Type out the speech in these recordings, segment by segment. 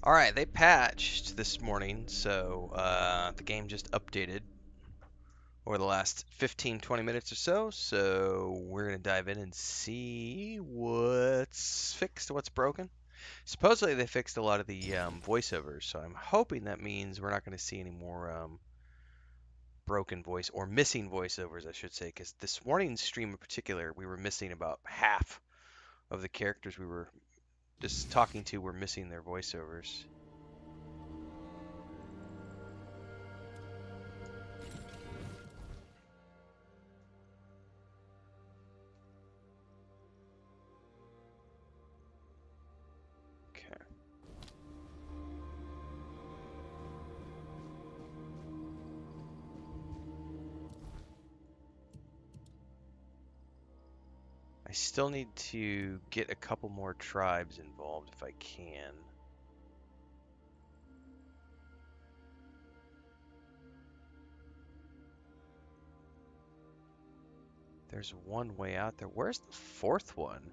Alright, they patched this morning, so the game just updated over the last 15-20 minutes or so. So we're going to dive in and see what's fixed, what's broken. Supposedly they fixed a lot of the voiceovers, so I'm hoping that means we're not going to see any more broken voice or missing voiceovers, I should say, because this morning's stream in particular, we were missing about half of the characters we were just talking to were missing their voiceovers. Okay. I still need to get a couple more tribes involved if I can. There's one way out there. Where's the fourth one?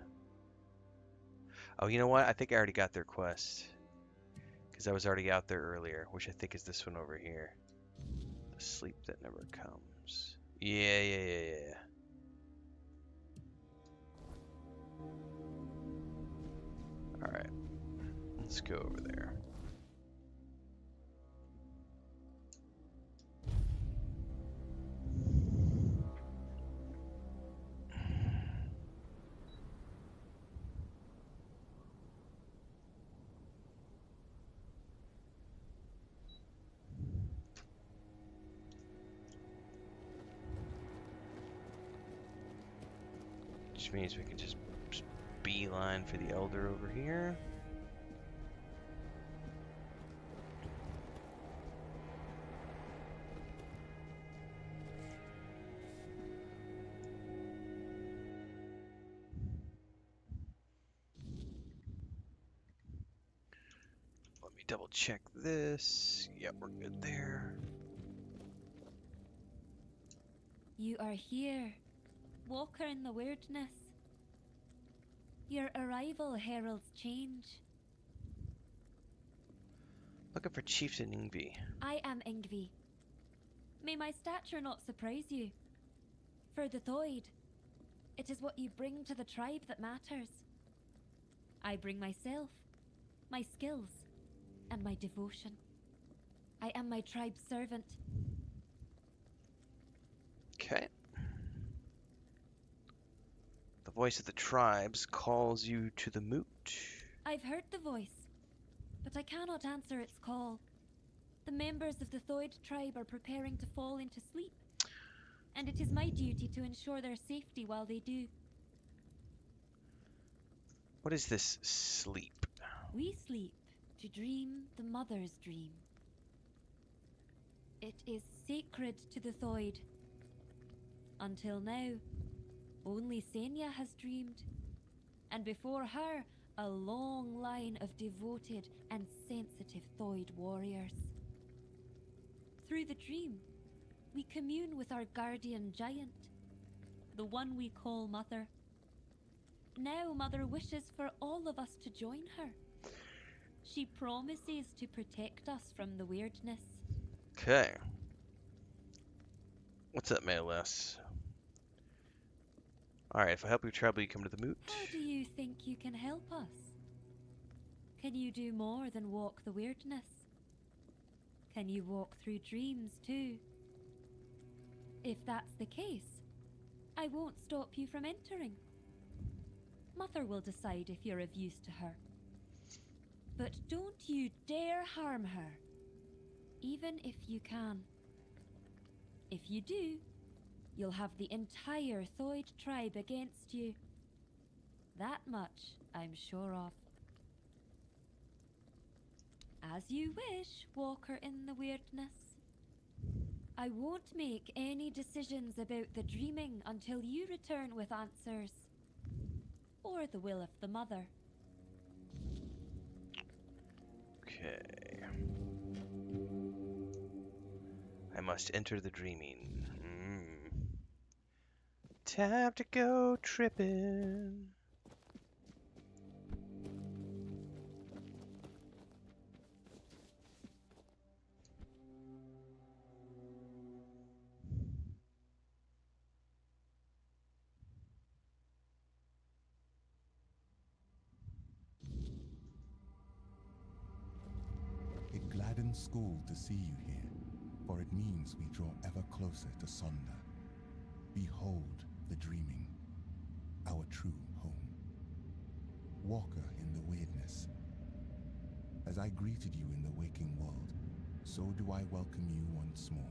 Oh, you know what? I think I already got their quest. Because I was already out there earlier, which I think is this one over here. The sleep that never comes. Yeah. Alright. Let's go over there. Which means we can just beeline for the Elder over here. Let me double check this. Yep, we're good there. You are here, walker in the weirdness. Your arrival heralds change. Looking for Chieftain Yngvi. I am Yngvi. May my stature not surprise you. For the Theud, it is what you bring to the tribe that matters. I bring myself, my skills, and my devotion. I am my tribe's servant. Okay. The voice of the tribes calls you to the moot. I've heard the voice, but I cannot answer its call. The members of the Theud tribe are preparing to fall into sleep, and it is my duty to ensure their safety while they do. What is this sleep? We sleep to dream the mother's dream. It is sacred to the Theud. Until now, only Senya has dreamed, and before her, a long line of devoted and sensitive Theud warriors. Through the dream, we commune with our guardian giant, the one we call Mother. Now Mother wishes for all of us to join her. She promises to protect us from the weirdness. Okay. What's up, Maeless? Alright, if I help you travel, you come to the moot. How do you think you can help us? Can you do more than walk the weirdness? Can you walk through dreams too? If that's the case, I won't stop you from entering. Mother will decide if you're of use to her. But don't you dare harm her, even if you can. If you do, you'll have the entire Theud tribe against you. That much I'm sure of. As you wish, walker in the weirdness. I won't make any decisions about the dreaming until you return with answers. Or the will of the mother. Okay. I must enter the dreaming. Time to go tripping. in school to see you here, for it means we draw ever closer to Sonder. Behold the dreaming, our true home. Walker in the weirdness. As I greeted you in the waking world, so do I welcome you once more.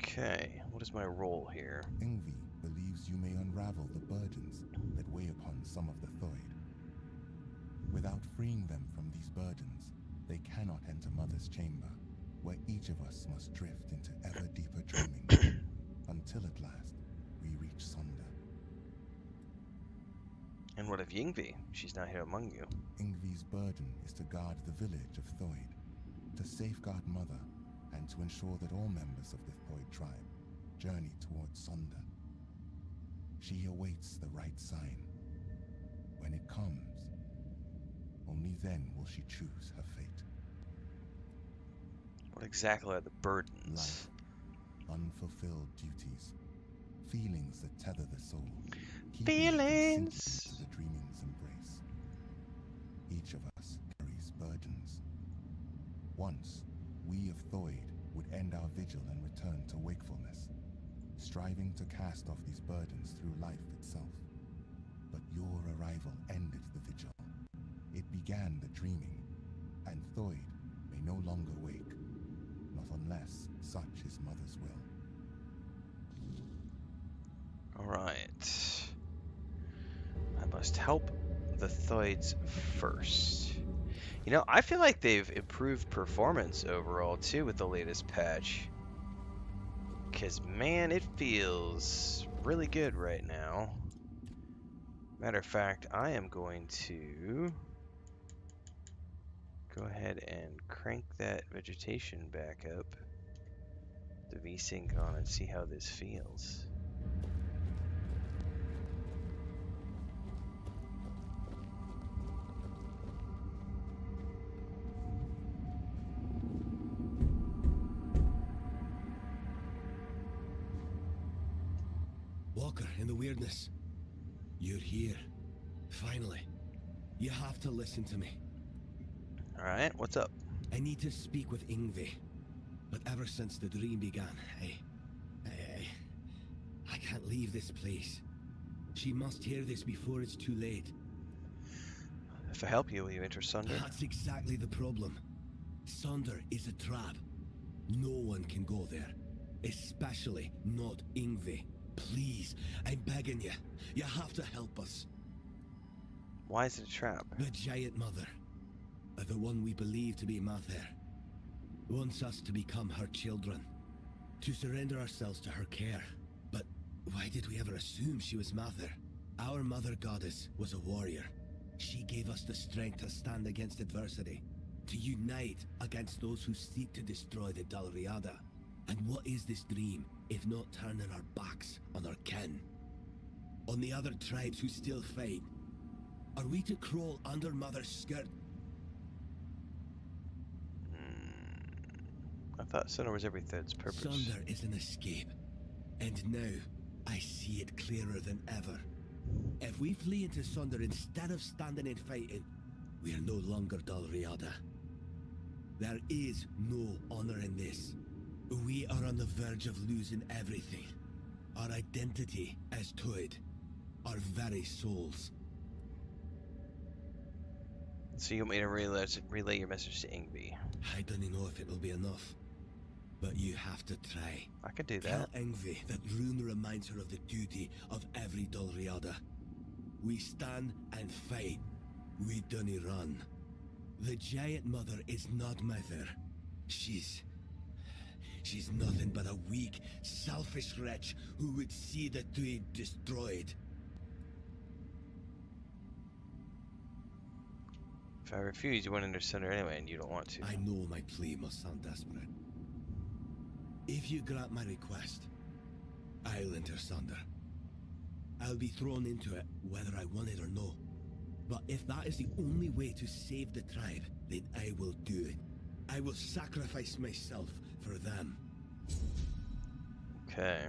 Okay, what is my role here? Yngvi believes you may unravel the burdens that weigh upon some of the Theud. Without freeing them from these burdens, they cannot enter Mother's chamber, where each of us must drift into ever deeper dreaming, until at last we reach Sonder. And what of Yngvi? She's not here among you. Yngvi's burden is to guard the village of Theud, to safeguard Mother, and to ensure that all members of the Theud tribe journey towards Sonder. She awaits the right sign. When it comes, only then will she choose her fate. What exactly are the burdens? Life, unfulfilled duties, feelings that tether the soul, keeping it from sinking into the dreaming's embrace. Each of us carries burdens. Once, we of Theud would end our vigil and return to wakefulness, striving to cast off these burdens through life itself. But your arrival ended the vigil. It began the dreaming, and Theud may no longer wake, not unless such is Mother's will. Alright. I must help the Theuds first. You know, I feel like they've improved performance overall too with the latest patch. Because, man, it feels really good right now. Matter of fact, I am going to go ahead and crank that vegetation back up. The VSync on and see how this feels. Walker in the weirdness. You're here. Finally. You have to listen to me. Alright, what's up? I need to speak with Yngvi. But ever since the dream began, I can't leave this place. She must hear this before it's too late. If I help you, will you enter Sonder? That's exactly the problem. Sonder is a trap. No one can go there. Especially not Yngvi. Please, I'm begging you. You have to help us. Why is it a trap? The Giant Mother, the one we believe to be Mather, wants us to become her children, to surrender ourselves to her care. But why did we ever assume she was Mather? Our Mother Goddess was a warrior. She gave us the strength to stand against adversity, to unite against those who seek to destroy the Dalriada. And what is this dream, if not turning our backs on our kin? On the other tribes who still fight? Are we to crawl under Mother's skirt? I thought Sonder was every Theud's purpose. Sonder is an escape. And now, I see it clearer than ever. If we flee into Sonder instead of standing and fighting, we are no longer Dalriada. There is no honor in this. We are on the verge of losing everything. Our identity as Theud. Our very souls. So you want me to relay your message to Yngvi? I don't know if it'll be enough. But you have to try. I could do Tell that. Yngvi that Rune reminds her of the duty of every Dalriada. We stand and fight. We don't run. The Giant Mother is not Mother. She's nothing but a weak, selfish wretch who would see the Theud destroyed. If I refuse, you won't enter Sonder anyway, and you don't want to. I know my plea must sound desperate. If you grant my request, I'll enter Sonder. I'll be thrown into it, whether I want it or no. But if that is the only way to save the tribe, then I will do it. I will sacrifice myself for them. Okay.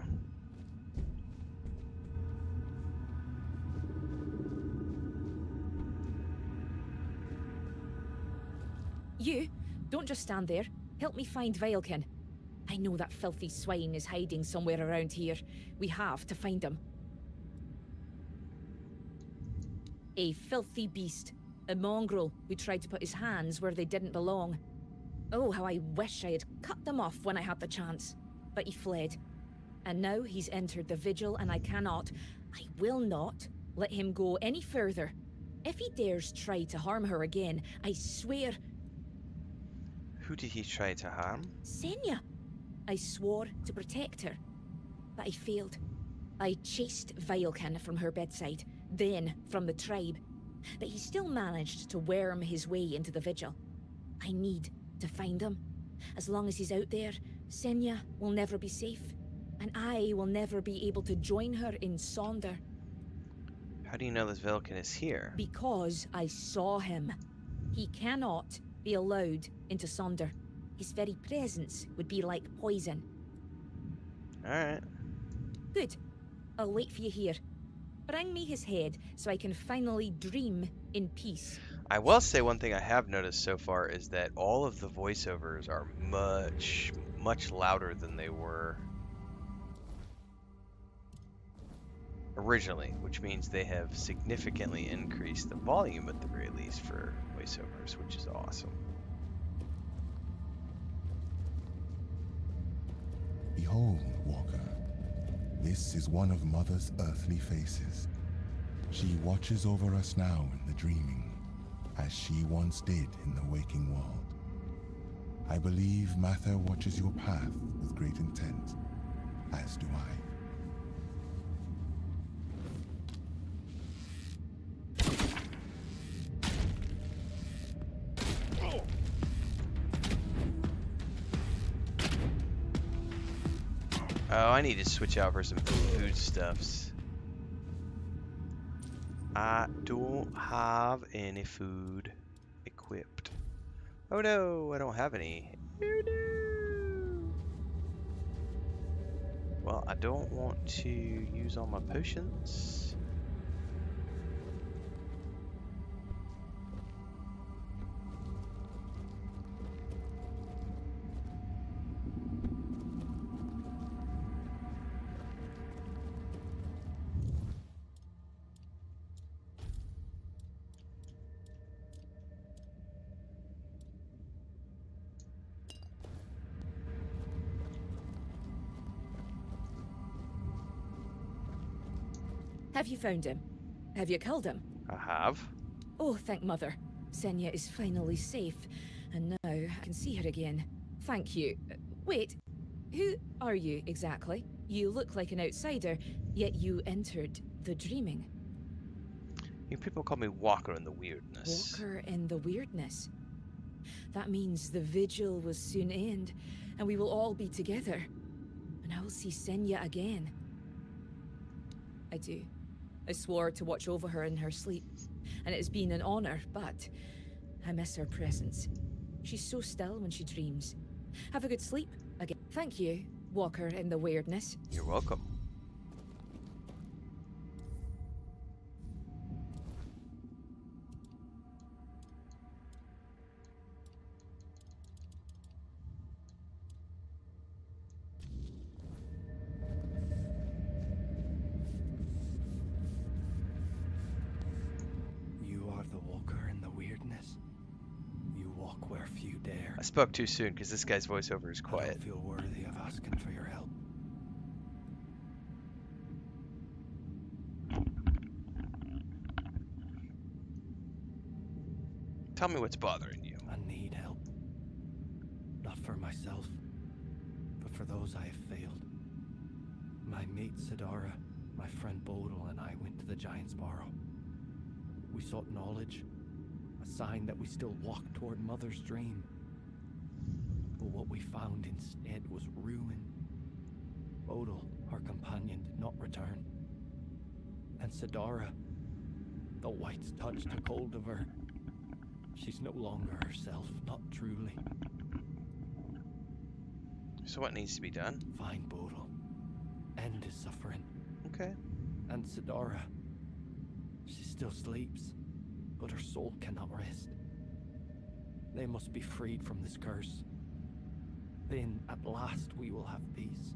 You, don't just stand there. Help me find Veilkin. I know that filthy swine is hiding somewhere around here. We have to find him. A filthy beast. A mongrel who tried to put his hands where they didn't belong. Oh, how I wish I had cut them off when I had the chance. But he fled. And now he's entered the Vigil, and I will not let him go any further. If he dares try to harm her again, I swear... Who did he try to harm? Senya! I swore to protect her, but I failed. I chased Veilkin from her bedside, then from the tribe. But he still managed to worm his way into the Vigil. I need to find him. As long as he's out there, Senya will never be safe. And I will never be able to join her in Sonder. How do you know this Veilkin is here? Because I saw him. He cannot be allowed into Sonder. His very presence would be like poison. Alright. Good. I'll wait for you here. Bring me his head so I can finally dream in peace. I will say one thing I have noticed so far is that all of the voiceovers are much, much louder than they were originally, which means they have significantly increased the volume at the very least for voiceovers, which is awesome. Behold, Walker, this is one of Mother's earthly faces. She watches over us now in the dreaming, as she once did in the waking world. I believe Mather watches your path with great intent, as do I. Oh, I need to switch out for some foodstuffs. I don't have any food equipped. Oh no, I don't have any. Oh no. Well, I don't want to use all my potions. Have you found him? Have you killed him? I have. Oh, thank Mother. Senya is finally safe, and now I can see her again. Thank you. Wait, who are you exactly? You look like an outsider, yet you entered the dreaming. You people call me Walker in the Weirdness. Walker in the Weirdness. That means the vigil will soon end, and we will all be together. And I will see Senya again. I do. I swore to watch over her in her sleep, and it has been an honor, but I miss her presence. She's so still when she dreams. Have a good sleep again. Thank you, Walker in the Weirdness. You're welcome. I spoke too soon because this guy's voiceover is quiet. I don't feel worthy of asking for your help. Tell me what's bothering you. I need help. Not for myself, but for those I have failed. My mate Sidara, my friend Bodil, and I went to the Giant's Barrow. We sought knowledge, a sign that we still walked toward Mother's dream. But what we found instead was ruin. Bodil, our companion, did not return. And Sidara, the White's touch took hold of her. She's no longer herself, not truly. So what needs to be done? Find Bodil. End his suffering. Okay. And Sidara, she still sleeps, but her soul cannot rest. They must be freed from this curse. Then, at last, we will have peace.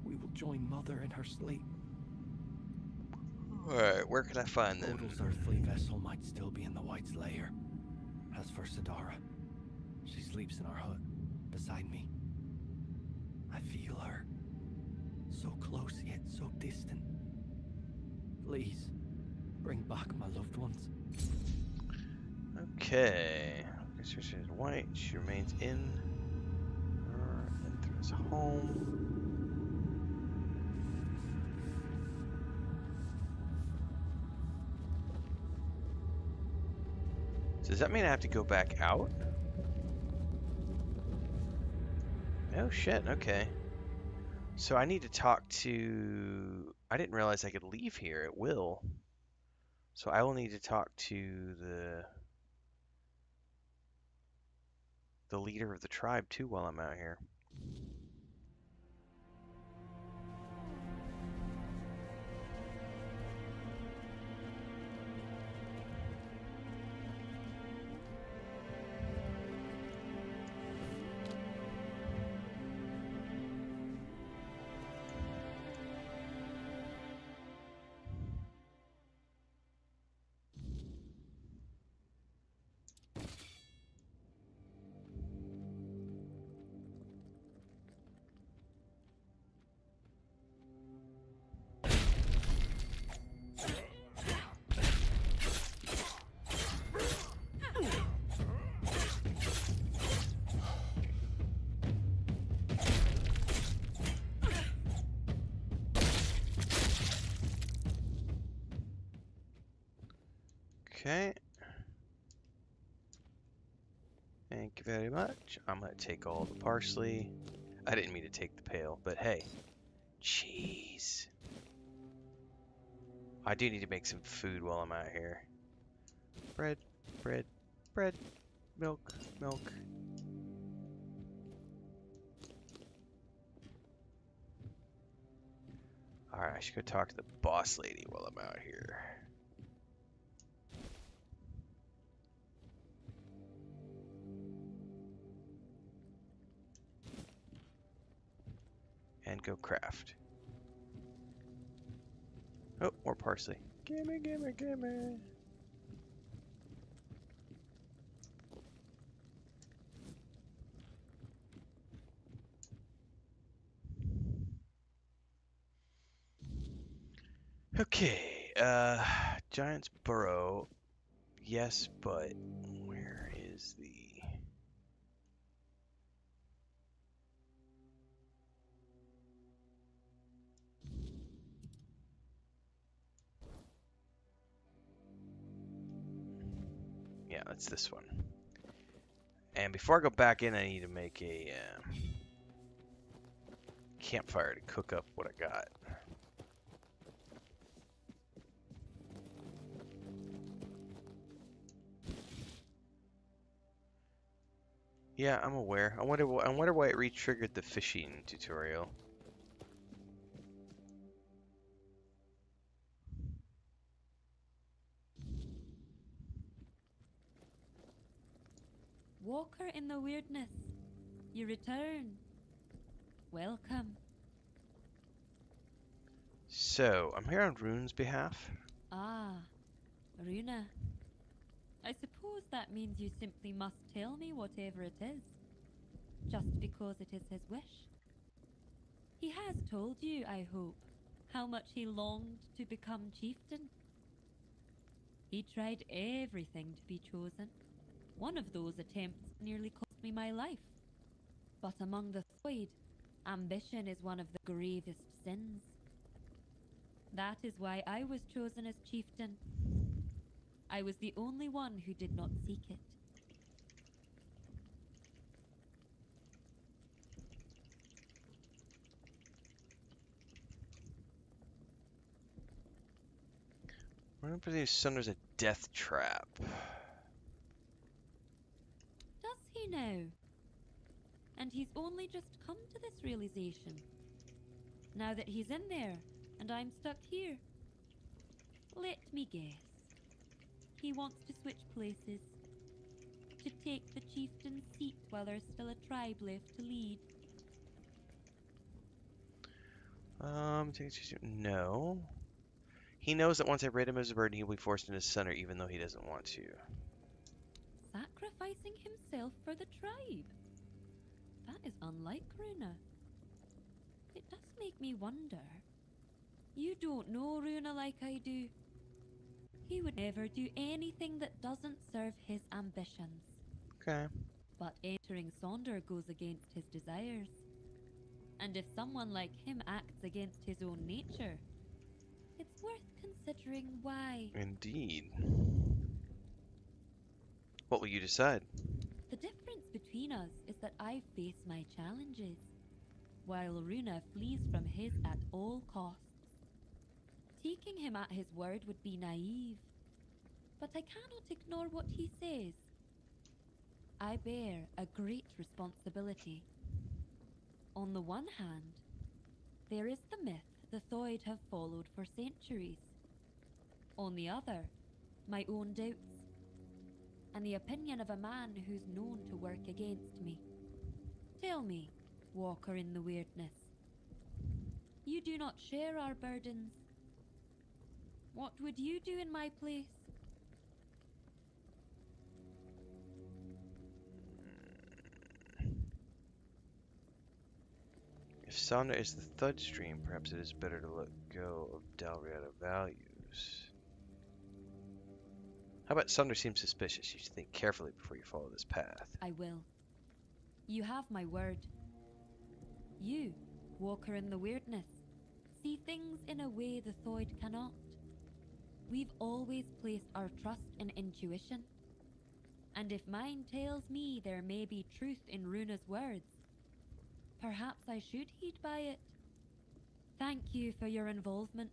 We will join Mother in her sleep. Alright, where can I find them? Odal's earthly vessel might still be in the White's lair. As for Sidara, she sleeps in our hut, beside me. I feel her. So close yet so distant. Please, bring back my loved ones. Okay. She is white. She remains in Thrim's home. So does that mean I have to go back out? Oh shit, okay. So I need to talk to... I didn't realize I could leave here at will. So I will need to talk to the leader of the tribe too while I'm out here. Okay. Thank you very much. I'm gonna take all the parsley. I didn't mean to take the pail, but hey. Jeez. I do need to make some food while I'm out here. Bread, bread, bread, milk, milk. Alright, I should go talk to the boss lady while I'm out here. And go craft. Oh, more parsley. Gimme, gimme, gimme. Okay, Giant's Burrow. Yes, but where is the... Yeah, that's this one. And before I go back in, I need to make a campfire to cook up what I got. Yeah, I'm aware. I wonder why it re-triggered the fishing tutorial. Walker in the weirdness, you return. Welcome. So, I'm here on Rune's behalf. Ah, Rune. I suppose that means you simply must tell me whatever it is, just because it is his wish. He has told you, I hope, how much he longed to become chieftain. He tried everything to be chosen. One of those attempts nearly cost me my life. But among the Theud, ambition is one of the gravest sins. That is why I was chosen as chieftain. I was the only one who did not seek it. Remember these son, there's a death trap. Does he now? And he's only just come to this realization. Now that he's in there, and I'm stuck here. Let me guess. He wants to switch places. to take the chieftain's seat while there's still a tribe left to lead? No. He knows that once I rid him of his burden, he'll be forced into center, even though he doesn't want to. Sacrificing himself for the tribe? That is unlike Rune. It does make me wonder. You don't know Rune like I do. He would never do anything that doesn't serve his ambitions. Okay. But entering Sonder goes against his desires. And if someone like him acts against his own nature, it's worth considering why. Indeed. What will you decide? The difference between us is that I face my challenges, while Rune flees from his at all costs. Taking him at his word would be naive, but I cannot ignore what he says. I bear a great responsibility. On the one hand, there is the myth the Theud have followed for centuries. On the other, my own doubts, and the opinion of a man who's known to work against me. Tell me, Walker in the Weirdness, you do not share our burdens. What would you do in my place? If Sonder is the Theud stream, perhaps it is better to let go of Dalriada values. How about Sonder seems suspicious? You should think carefully before you follow this path. I will. You have my word. You, Walker in the Weirdness, see things in a way the Theud cannot. We've always placed our trust in intuition. And if mine tells me there may be truth in Rune's words, perhaps I should heed by it. Thank you for your involvement.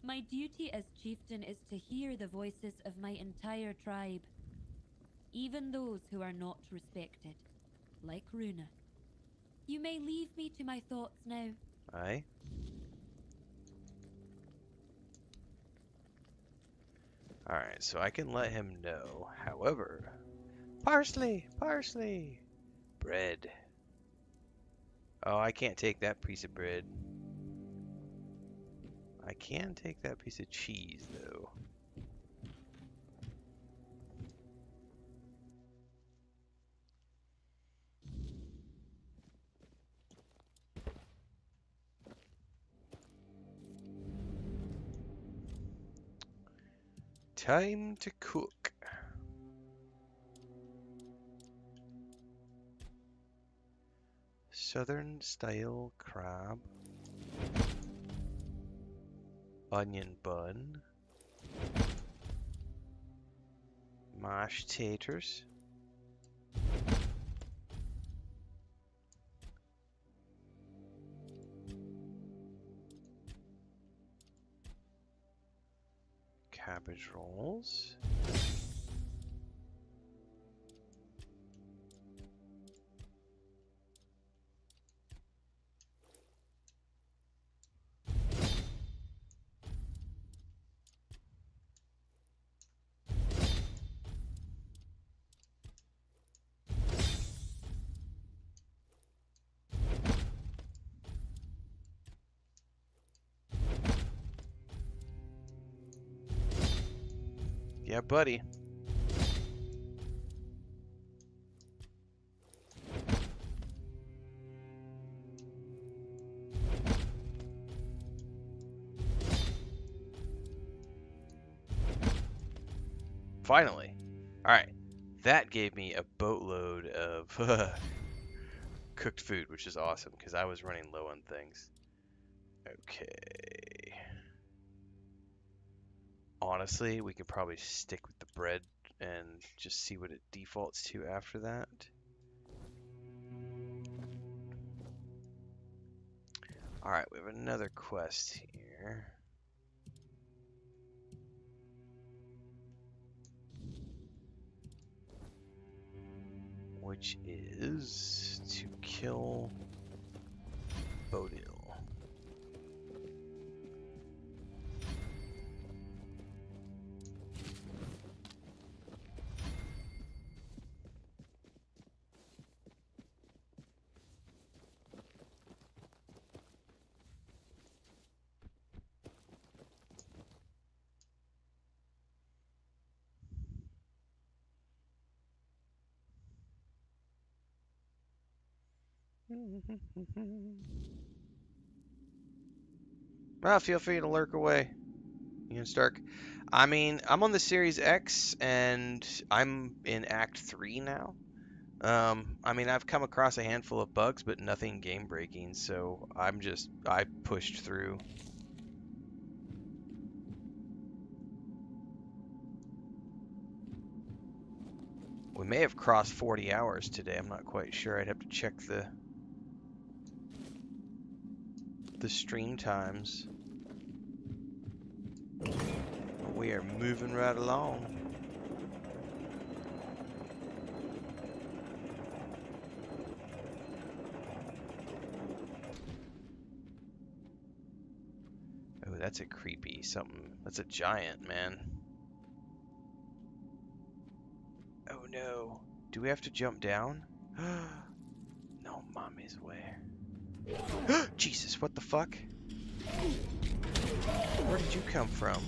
My duty as chieftain is to hear the voices of my entire tribe, even those who are not respected, like Rune. You may leave me to my thoughts now. Aye. Alright, so I can let him know. However, parsley! Parsley! Bread. Oh, I can't take that piece of bread. I can take that piece of cheese, though. Time to cook. Southern style crab. Onion bun. Mashed taters. Cabbage rolls. Yeah, buddy. Finally. Alright. That gave me a boatload of cooked food, which is awesome, because I was running low on things. Okay. Honestly, we could probably stick with the bread and just see what it defaults to after that. Alright, we have another quest here. Which is to kill Bodil. Well, feel free to lurk away. You can start. I mean, I'm on the Series X, and I'm in Act 3 now. I mean, I've come across a handful of bugs, but nothing game-breaking, so I pushed through. We may have crossed 40 hours today. I'm not quite sure. I'd have to check the stream times. But we are moving right along. Oh, that's a creepy something. That's a giant, man. Oh no. Do we have to jump down? No, mommy's way. Jesus, what the fuck? Where did you come from?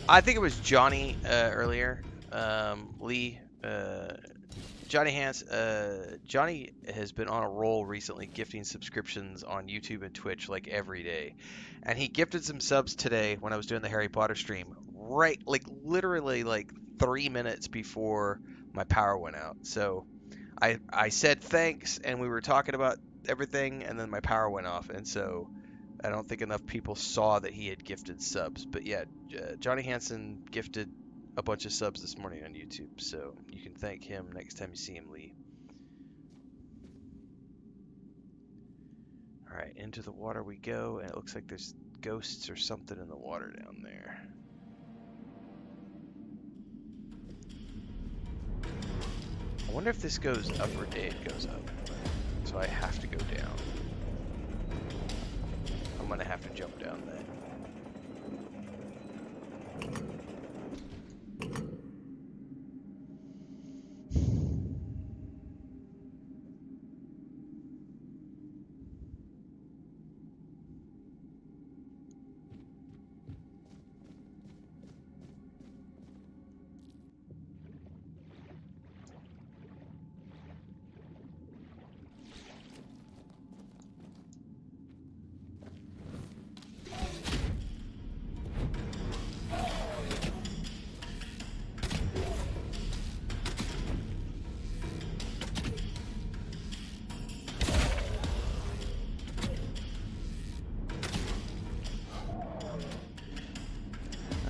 I think it was Johnny earlier. Lee. Johnny has been on a roll recently, gifting subscriptions on YouTube and Twitch like every day, and he gifted some subs today when I was doing the Harry Potter stream. Right, like literally like 3 minutes before my power went out. So I said thanks, and we were talking about everything, and then my power went off, and so I don't think enough people saw that he had gifted subs. But yeah, Johnny Hansen gifted a bunch of subs this morning on YouTube, so you can thank him next time you see him, Lee. Alright, into the water we go, and it looks like there's ghosts or something in the water down there. I wonder if this goes up or it goes up. So I have to go down. I'm gonna have to jump down then.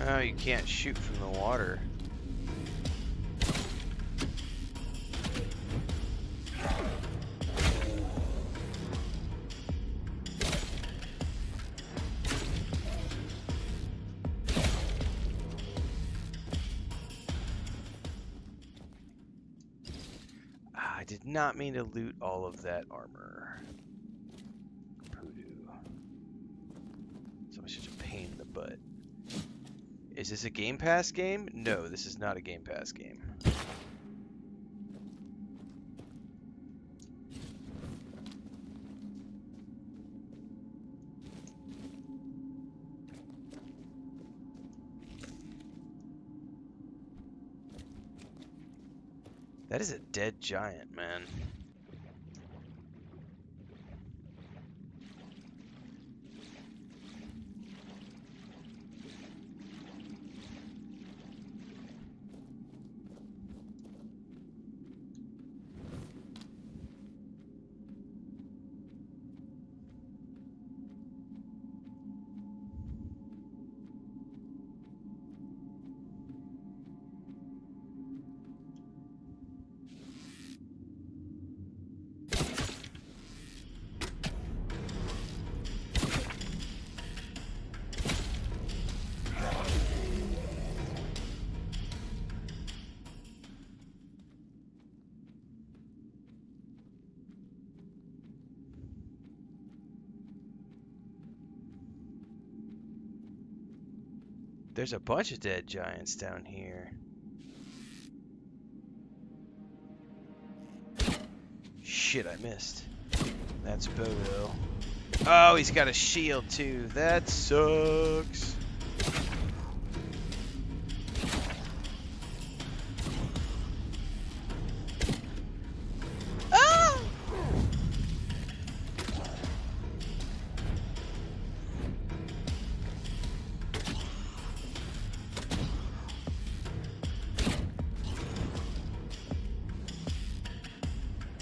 Oh, you can't shoot from the water. I did not mean to loot all of that armor. Poodoo. So much such a pain in the butt. Is this a Game Pass game? No, this is not a Game Pass game. That is a dead giant, man. There's a bunch of dead giants down here. Shit, I missed. That's Bodo. Oh, he's got a shield too. That sucks. Ah!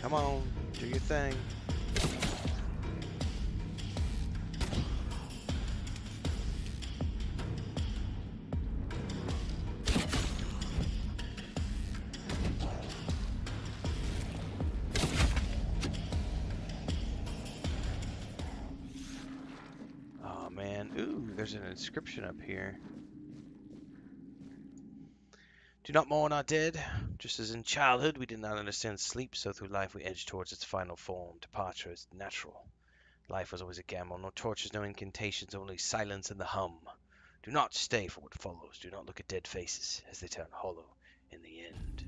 Come on, do your thing. Oh man, ooh, there's an inscription up here. Do not mourn our dead. Just as in childhood we did not understand sleep, so through life we edge towards its final form. Departure is natural. Life was always a gamble. No torches, no incantations, only silence and the hum. Do not stay for what follows. Do not look at dead faces as they turn hollow in the end.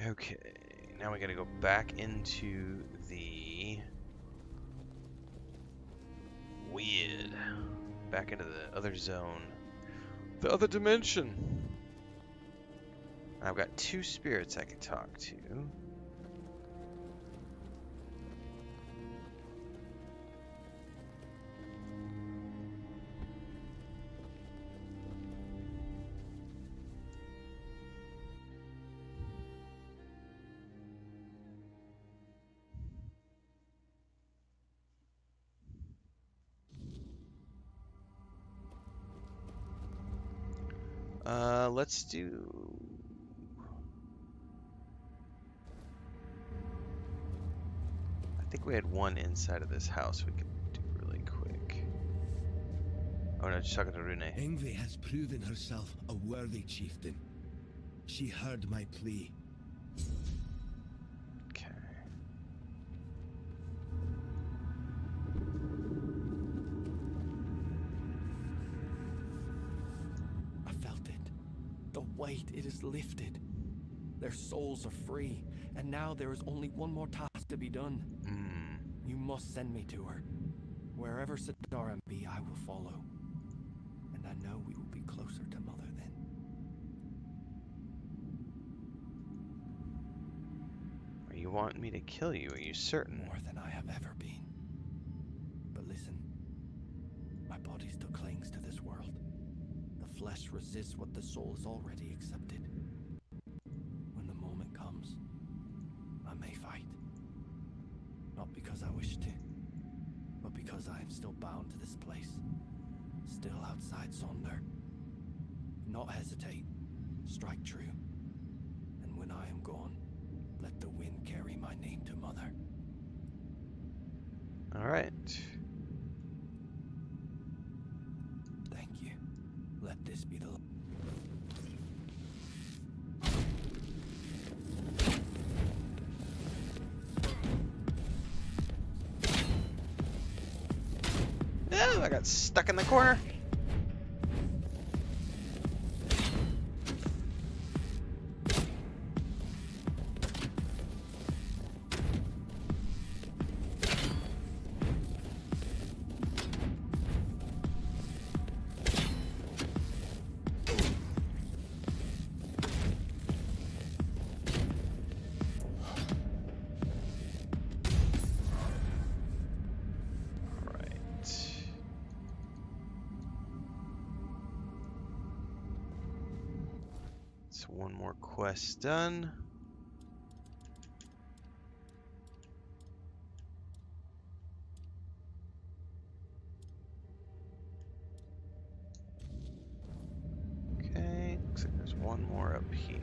Okay, now we gotta go back into the weird, back into the other zone, the other dimension. I've got 2 spirits I can talk to. Let's do... I think we had one inside of this house we could do really quick. Oh no, just talking to Rune. Yngvi has proven herself a worthy chieftain. She heard my plea. Okay. I felt it. The weight, it is lifted. Their souls are free, and now there is only one more task to be done. You must send me to her. Wherever Sidara be, I will follow. And I know we will be closer to Mother then. Are you wanting me to kill you? Are you certain? More than I have ever been. But listen, my body still clings to this world. The flesh resists what the soul has already accepted. When the moment comes, I may fight. Not because I wish to, but because I am still bound to this place. Still outside Sonder. Not hesitate. Strike true. And when I am gone, let the wind carry my name to Mother. Alright. Thank you. Let this be the... Oh, I got stuck in the corner. one more quest done. Okay, looks like there's one more up here.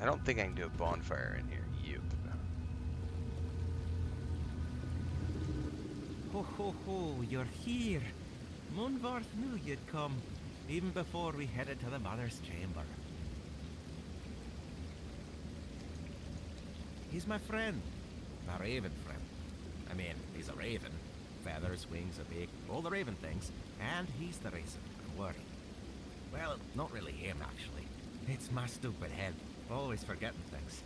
I don't think I can do a bonfire in here. Yep. Ho ho ho, you're here. Munvarth knew you'd come, even before we headed to the Mother's chamber. He's my friend. My raven friend. I mean, he's a raven. Feathers, wings, a beak, all the raven things. And he's the reason I'm worried. Well, not really him, actually. It's my stupid head. Always forgetting things.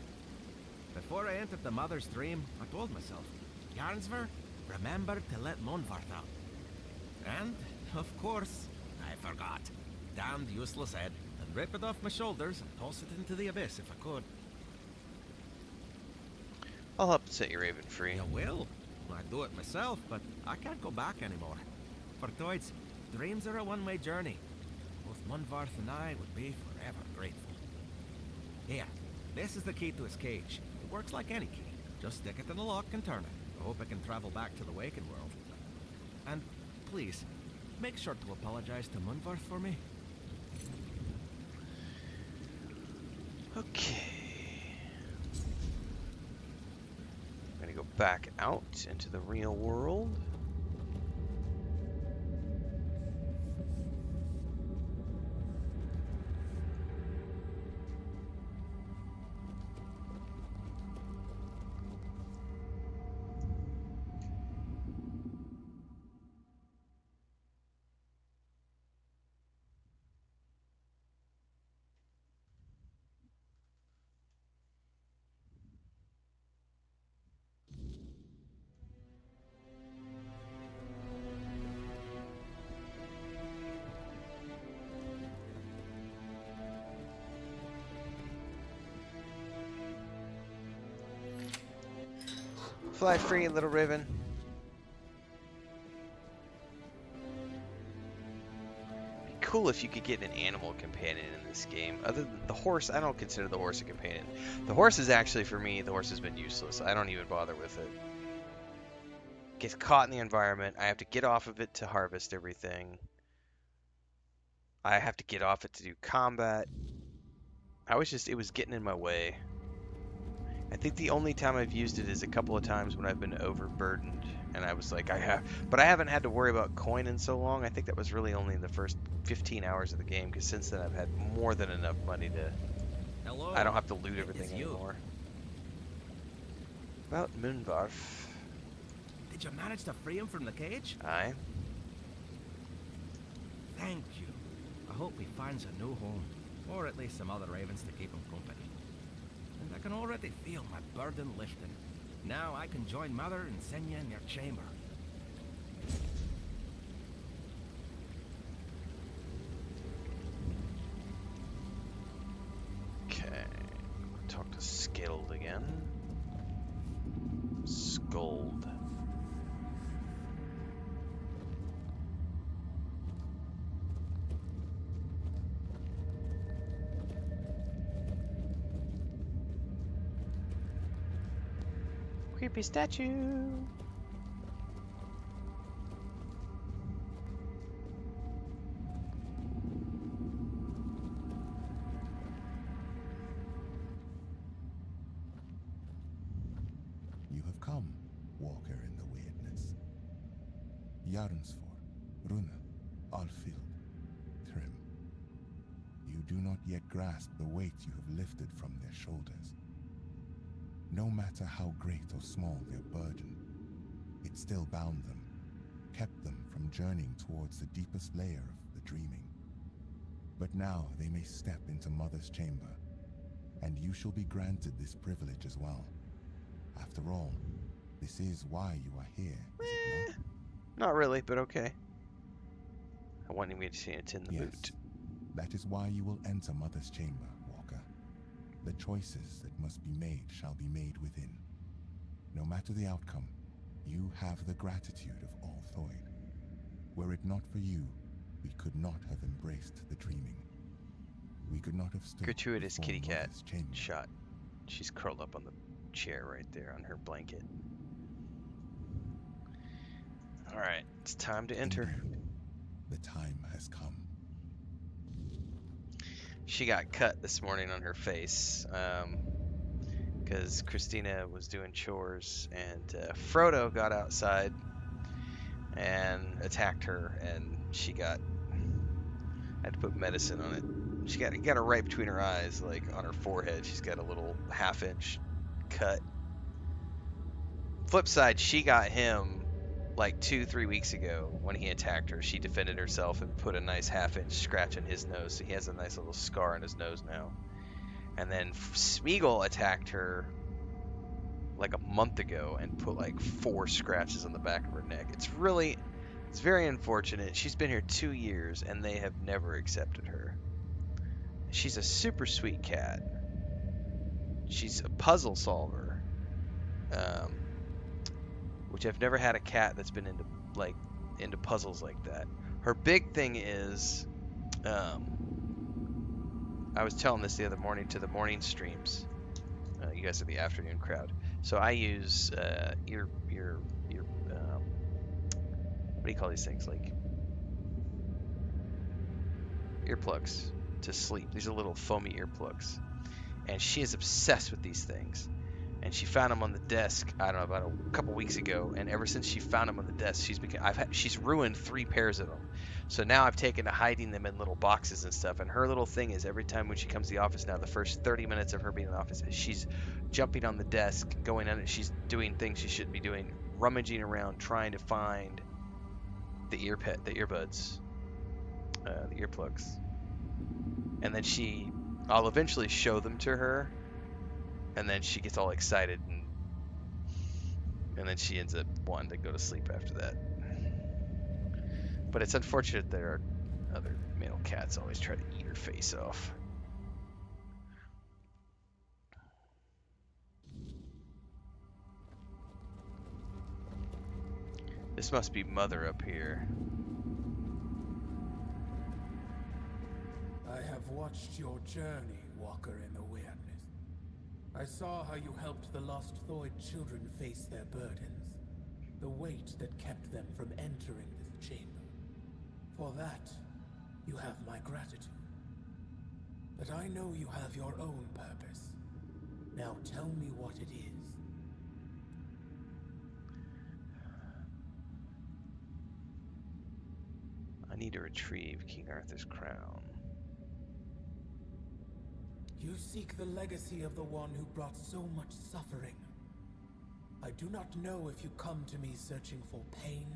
Before I entered the Mother's dream, I told myself, Jarnsver, remember to let Munvarth out. And, of course, I forgot. Damned useless head, and rip it off my shoulders and toss it into the abyss if I could. I'll help set your raven free. You will. I'd do it myself, but I can't go back anymore. For Theud's, dreams are a one-way journey. Both Munvarth and I would be forever grateful. Here, this is the key to his cage. It works like any key. Just stick it in the lock and turn it. I hope I can travel back to the Waken world. And please, make sure to apologize to Munvarth for me. Okay. I'm gonna go back out into the real world. Fly free, little raven. Be cool if you could get an animal companion in this game. Other than the horse, I don't consider the horse a companion. The horse is actually, for me, the horse has been useless. I don't even bother with it. Gets caught in the environment. I have to get off of it to harvest everything. I have to get off it to do combat. It was getting in my way. I think the only time I've used it is a couple of times when I've been overburdened, and I was like, but I haven't had to worry about coin in so long. I think that was really only in the first 15 hours of the game, because since then I've had more than enough money to. Hello. I don't have to loot everything anymore. About Munvarth. Did you manage to free him from the cage? Aye. Thank you. I hope he finds a new home, or at least some other ravens to keep him company. And I can already feel my burden lifting. Now I can join Mother and Senya in your chamber. Okay. Talk to Skilled again. Scold. Creepy statue. You have come, walker in the weirdness. Jarnsfor, Rune, Alfield, Thrym. You do not yet grasp the weight you have lifted from their shoulders. No matter how great or small their burden, it still bound them, kept them from journeying towards the deepest layer of the dreaming. But now they may step into Mother's chamber, and you shall be granted this privilege as well. After all, this is why you are here, is it not? Not really, but okay. I wanted me to see it in the Yes, boot. that is why you will enter Mother's chamber, Walker. The choices that must be made shall be made within. No matter the outcome, you have the gratitude of all Theud. Were it not for you, we could not have embraced the dreaming. We could not have stood Gratuitous before kitty cat Mother's chamber. shot. She's curled up on the chair right there on her blanket. Alright, it's time to enter. Indeed, the time has come. She got cut this morning on her face because Christina was doing chores and Frodo got outside and attacked her, and she got had to put medicine on it. She got it right between her eyes, like on her forehead. She's got a little half-inch cut. Flip side, she got him like 2-3 weeks ago when he attacked her. She defended herself and put a nice half-inch scratch on his nose, so he has a nice little scar on his nose now. And then Smeagol attacked her like a month ago and put like 4 scratches on the back of her neck. It's very unfortunate. She's been here 2 years and they have never accepted her. She's a super sweet cat. She's a puzzle solver, which I've never had a cat that's been into puzzles like that. Her big thing is, I was telling this the other morning to the morning streams. You guys are the afternoon crowd, so I use what do you call these things, like earplugs to sleep. These are little foamy earplugs, and she is obsessed with these things. And she found them on the desk, I don't know, about a couple weeks ago. And ever since she found them on the desk, she's ruined 3 pairs of them. So now I've taken to hiding them in little boxes and stuff. And her little thing is every time when she comes to the office now, the first 30 minutes of her being in the office, she's jumping on the desk, going on it. She's doing things she shouldn't be doing, rummaging around, trying to find the earbuds, the earplugs. And then I'll eventually show them to her. And then she gets all excited, and then she ends up wanting to go to sleep after that. But it's unfortunate there are other male cats always try to eat her face off. This must be Mother up here. I have watched your journey, Walker in the Weirdness. I saw how you helped the lost Theud children face their burdens, the weight that kept them from entering this chamber. For that, you have my gratitude. But I know you have your own purpose. Now tell me what it is. I need to retrieve King Arthur's crown. You seek the legacy of the one who brought so much suffering. I do not know if you come to me searching for pain,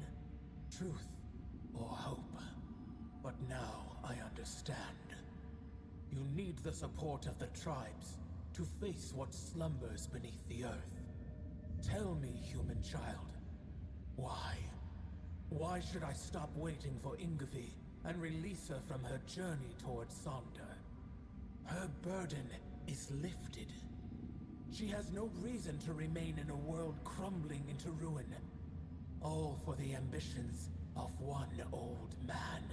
truth, or hope. But now I understand. You need the support of the tribes to face what slumbers beneath the earth. Tell me, human child, why? Why should I stop waiting for Yngvi and release her from her journey towards Sonder? Her burden is lifted. She has no reason to remain in a world crumbling into ruin. All for the ambitions of one old man.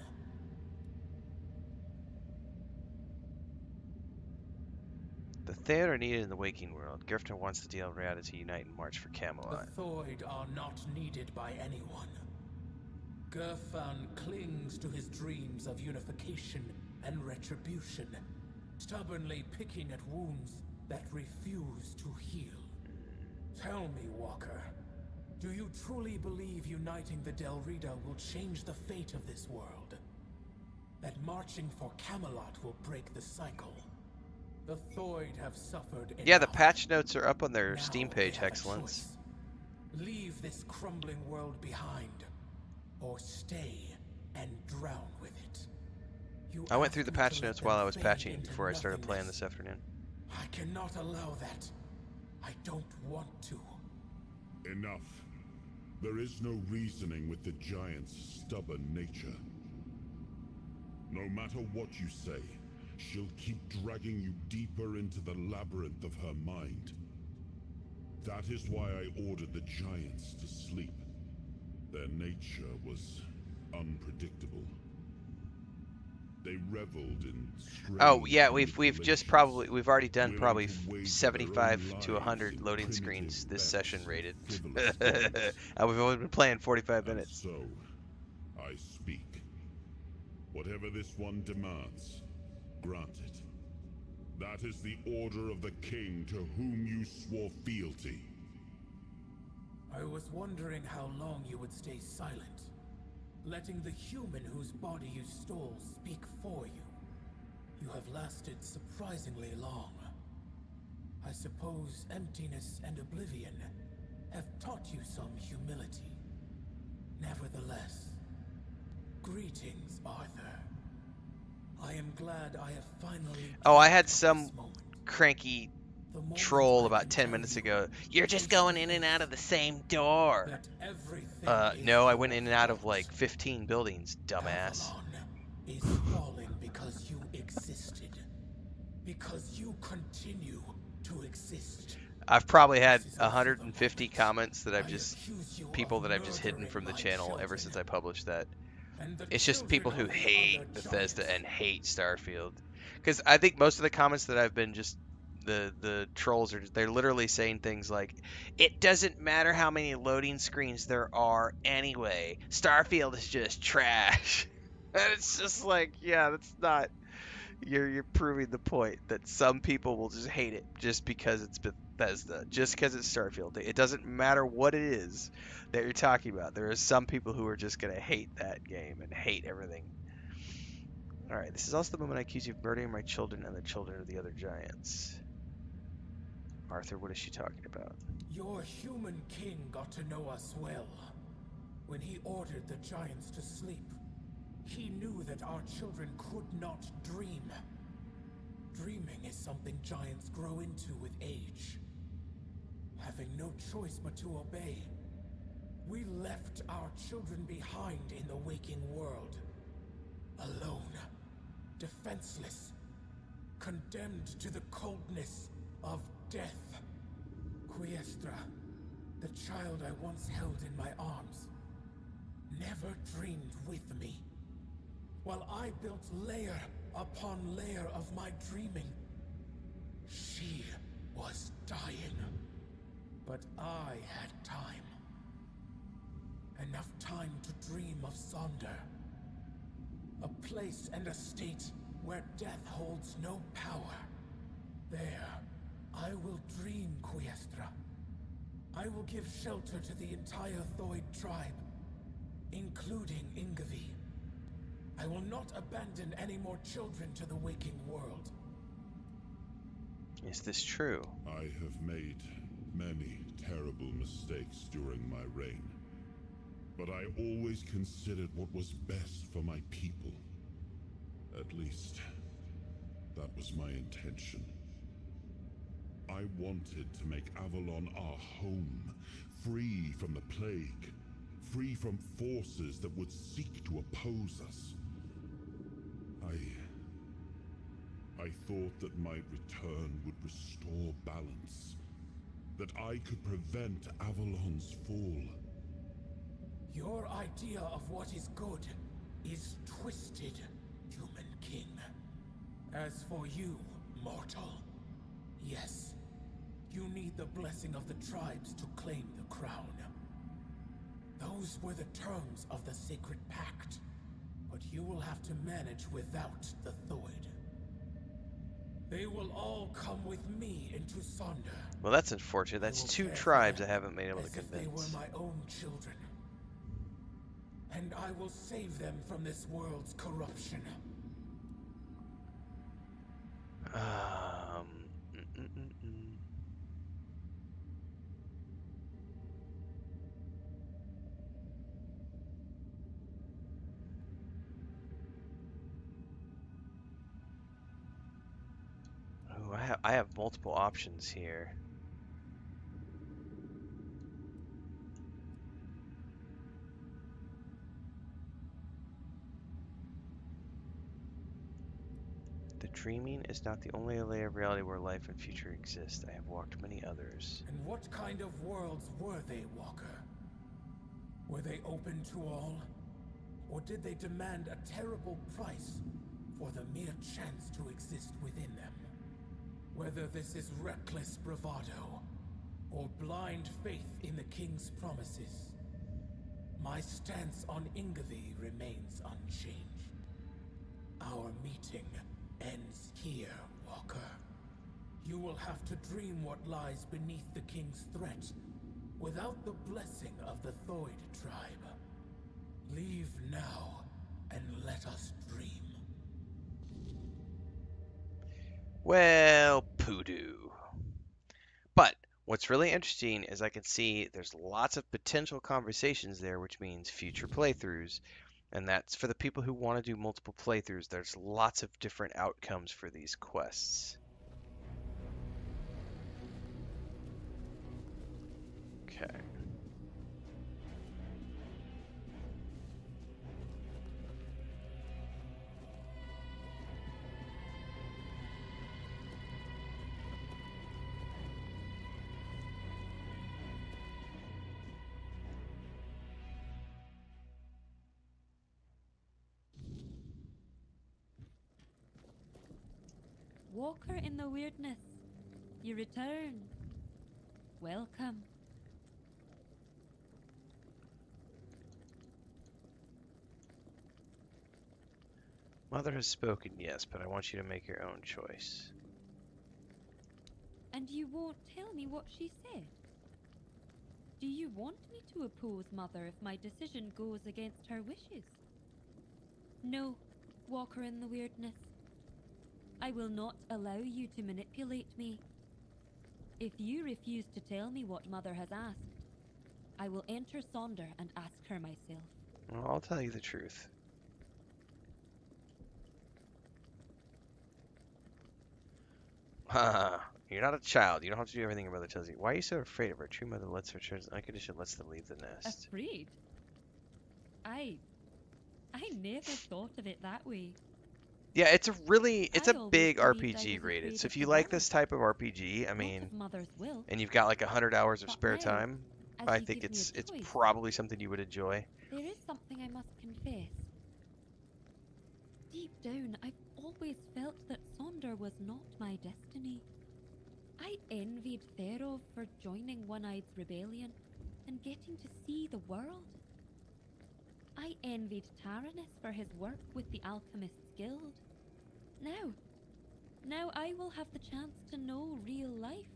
The Theud are needed in the waking world. Griffin wants the Dalereada to unite and march for Camelot. The Theud are not needed by anyone. Gerfan clings to his dreams of unification and retribution, stubbornly picking at wounds that refuse to heal. Tell me, Walker, do you truly believe uniting the Dalereada will change the fate of this world? That marching for Camelot will break the cycle? The Theud have suffered enough. Yeah, the patch notes are up on their Now Steam they page, have a Excellence. choice. Leave this crumbling world behind, or stay and drown with it. You I went asked through the me patch to let notes them while I was fade patching into before I started playing nothingness. this afternoon. I cannot allow that. I don't want to. Enough. There is no reasoning with the giant's stubborn nature. No matter what you say, she'll keep dragging you deeper into the labyrinth of her mind. That is why I ordered the giants to sleep. Their nature was unpredictable. They reveled in Oh strange yeah, we've just manipulations, we've already done willing probably to wager their own 75 to lives 100 in loading primitive screens this bets session and rated. frivolous And games. we've only been playing 45 And minutes. so, I speak. Whatever this one demands, grant it. That is the order of the king to whom you swore fealty. I was wondering how long you would stay silent, letting the human whose body you stole speak for you. You have lasted surprisingly long. I suppose emptiness and oblivion have taught you some humility. Nevertheless, greetings, Arthur. I am glad I have finally. Oh, I had dreamt of some this moment. cranky The moment troll I about can 10 tell minutes you ago. You're just face going to in and face out of the same door. that everything is No, I your went in and out of fault. like 15 buildings, dumbass. Avalon is falling because you existed. Because you continue to exist. I've probably had This is also the 150 moment comments that I I've just accuse you people of that I've just hidden murdering from the my channel ever children. since I published that. And the It's just children people who of the hate other Bethesda giants. and hate Starfield. Because I think most of the comments that I've been just the trolls are they're literally saying things like, "It doesn't matter how many loading screens there are anyway. Starfield is just trash." And it's just like, yeah, that's not. You're proving the point that some people will just hate it just because it's Bethesda, just because it's Starfield. It doesn't matter what it is that you're talking about. There are some people who are just gonna hate that game and hate everything. All right, this is also the moment I accuse you of murdering my children and the children of the other giants. Arthur, what is she talking about? Your human king got to know us well. When he ordered the giants to sleep, he knew that our children could not dream. Dreaming is something giants grow into with age. Having no choice but to obey, we left our children behind in the waking world. Alone, defenseless, condemned to the coldness of death. Quiestra, the child I once held in my arms, never dreamed with me. While I built layer upon layer of my dreaming, she was dying. But I had time. Enough time to dream of Sonder. A place and a state where death holds no power. There, I will dream, Quiestra. I will give shelter to the entire Theud tribe, including Yngvi. I will not abandon any more children to the waking world. Is this true? I have made many terrible mistakes during my reign, but I always considered what was best for my people. At least, that was my intention. I wanted to make Avalon our home, free from the plague, free from forces that would seek to oppose us. I thought that my return would restore balance, that I could prevent Avalon's fall. Your idea of what is good is twisted, human king. As for you, mortal, yes, you need the blessing of the tribes to claim the crown. Those were the terms of the sacred pact, but you will have to manage without the Theud. They will all come with me into Sonder. Well, that's unfortunate. That's I will two care for tribes I them haven't been able to as if they were convince. my own children. And I will save them from this world's corruption. Um, mm, mm, mm, mm. Ooh, I have multiple options here. The dreaming is not the only layer of reality where life and future exist. I have walked many others. And what kind of worlds were they, Walker? Were they open to all? Or did they demand a terrible price for the mere chance to exist within them. Whether this is reckless bravado or blind faith in the king's promises, my stance on Yngvi remains unchanged. Our meeting ends here, Walker. You will have to dream what lies beneath the king's threat without the blessing of the Theud tribe. Leave now and let us dream. Well, poodoo. But what's really interesting is I can see there's lots of potential conversations there, which means future playthroughs. And that's for the people who want to do multiple playthroughs. There's lots of different outcomes for these quests. Okay. Walker in the weirdness, you return. Welcome. Mother has spoken, yes, but I want you to make your own choice. And you won't tell me what she said? Do you want me to oppose Mother if my decision goes against her wishes? No, Walker in the weirdness. I will not allow you to manipulate me. If you refuse to tell me what Mother has asked, I will enter Sonder and ask her myself. Well, I'll tell you the truth. You're not a child. You don't have to do everything your mother tells you. Why are you so afraid of her? True mother lets her children on condition lets them leave the nest. Afraid? I never thought of it that way. Yeah, it's a I big always believed I RPG was rated. afraid So of if you the like world. this type of RPG, I Not mean, of Mother's will, and you've got like 100 hours of but spare now, time, as I you think give me a it's choice, probably something you would enjoy. there is something I must confess. Deep down, I've always felt that Sonder was not my destiny. I envied Theud for joining One-Eye's rebellion and getting to see the world. I envied Taranis for his work with the Alchemist's Guild. Now I will have the chance to know real life.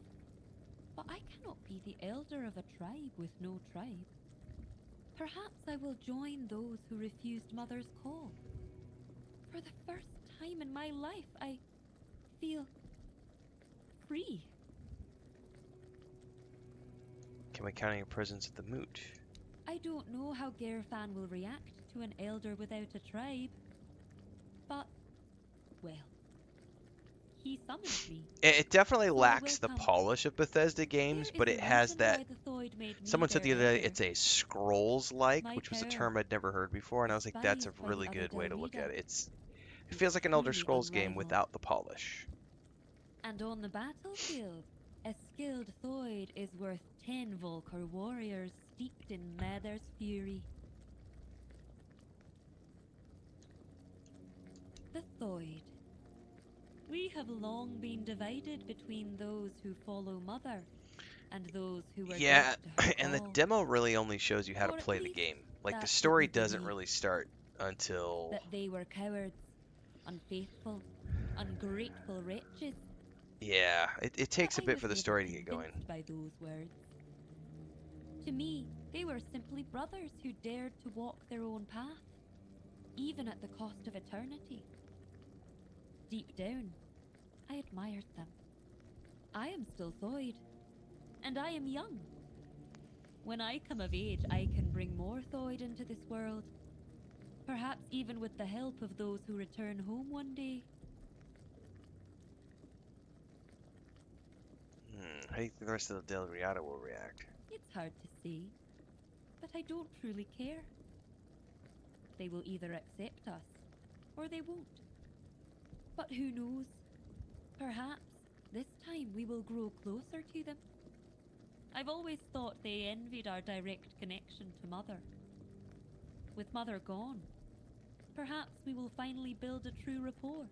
But I cannot be the elder of a tribe with no tribe. Perhaps I will join those who refused Mother's call. For the first time in my life, I feel free. Can we count on your presence at the moot? I don't know how Gerfan will react to an elder without a tribe. But, well, he summoned me. It definitely So I lacks will the come. polish of Bethesda games, There but is it a has reason that. why the Theud made me Someone said the their other day leader. it's a scrolls-like, My which was a power, term I'd never heard before, and I was like, that's a despised by really the other good way to look at Delvida. it. It feels like an Elder Truly Scrolls game unrivaled. without the polish. And on the battlefield, a skilled Theud is worth 10 Volker warriors steeped in Nether's fury. The Theud. We have long been divided between those who follow Mother and those who were Yeah, dead to her and the call. demo really only shows you how to Or at play the least game. Like, the that's what story we doesn't believe. really start until... That they were cowards, unfaithful, ungrateful wretches. Yeah, it takes a But I bit was for the never story to get going. convinced by those words. To me, they were simply brothers who dared to walk their own path, even at the cost of eternity. Deep down, I admired them. I am still Theud, and I am young. When I come of age, I can bring more Theud into this world, perhaps even with the help of those who return home one day. How do you think the rest of the Del Riata will react? It's hard to say, but I don't truly care. They will either accept us, or they won't. But who knows? Perhaps this time we will grow closer to them. I've always thought they envied our direct connection to Mother. With Mother gone, Perhaps we will finally build a true rapport.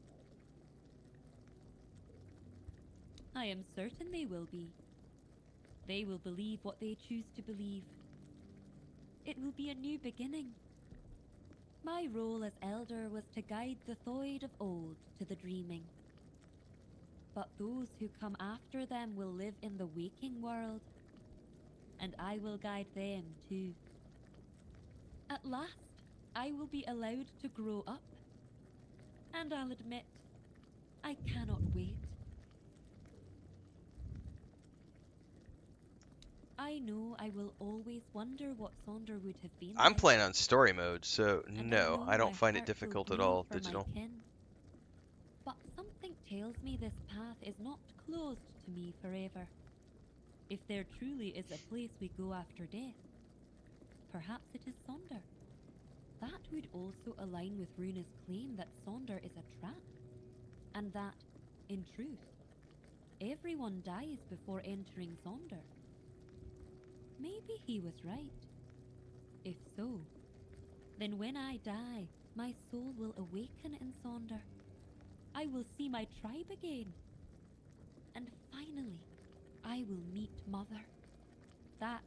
I am certain they will be. They will believe what they choose to believe. It will be a new beginning. My role as elder was to guide the Theud of old to the dreaming. But those who come after them will live in the waking world, and I will guide them too. At last, I will be allowed to grow up. And I'll admit, I cannot wait. I know I will always wonder what Sonder would have been I'm like. playing on story mode, so And no, I my don't find it heart will difficult at bleed all, for my digital. kin. But something tells me this path is not closed to me forever. If there truly is a place we go after death, perhaps it is Sonder. That would also align with Rune's claim that Sonder is a trap, and that, in truth, everyone dies before entering Sonder. Maybe he was right. If so, then when I die, my soul will awaken in Sonder. I will see my tribe again. And finally, I will meet Mother. That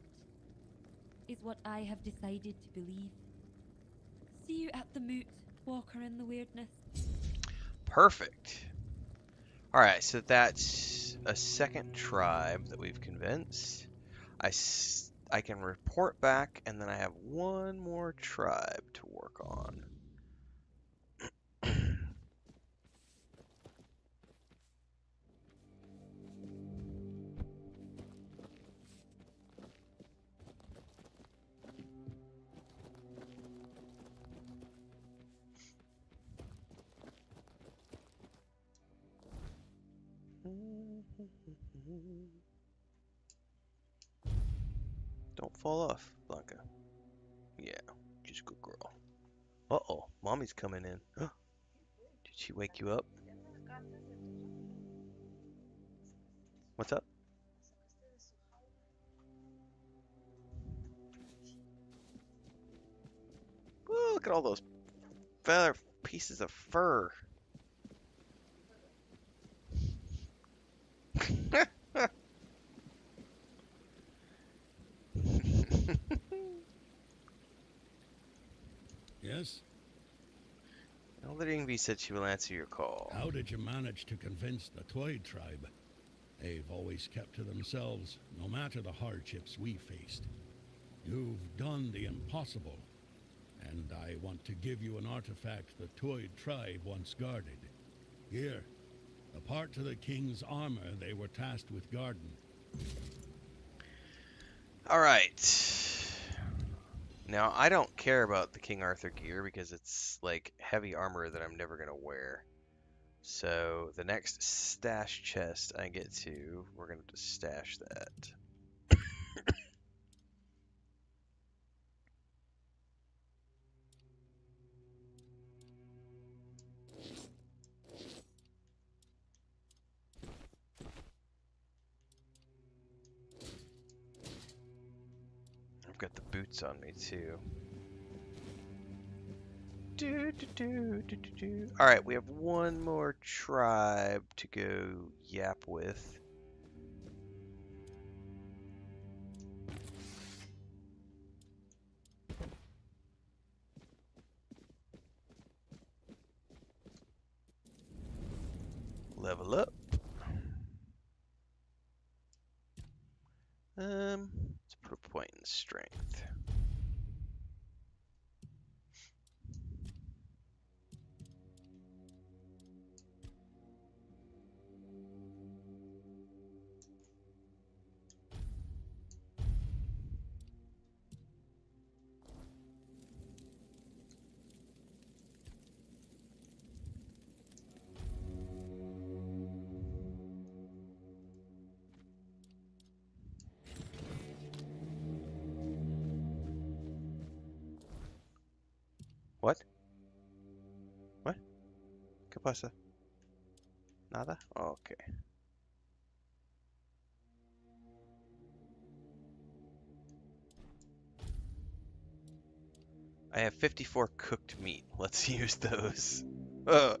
is what I have decided to believe. See you at the moot, Walker in the Weirdness. Perfect. Alright, so that's a second tribe that we've convinced. I can report back, and then I have one more tribe to work on. Don't fall off, Blanca. Yeah, just a good girl. Uh-oh, mommy's coming in. Did she wake you up? What's up? Whoa, look at all those feather pieces of fur. Yes? Elder Yngvi said she will answer your call. How did you manage to convince the Theud tribe? They've always kept to themselves, no matter the hardships we faced. You've done the impossible, and I want to give you an artifact the Theud tribe once guarded. Here, a part to the king's armor they were tasked with guarding. Alright. Now, I don't care about the King Arthur gear because it's like heavy armor that I'm never going to wear. So the next stash chest I get to, we're going to stash that. I've got the boots on me too. Alright, we have one more tribe to go yap with. Level up. Let's put a point in strength. What? What? ¿Qué pasa? Nada? Okay. I have 54 cooked meat. Let's use those. Ugh,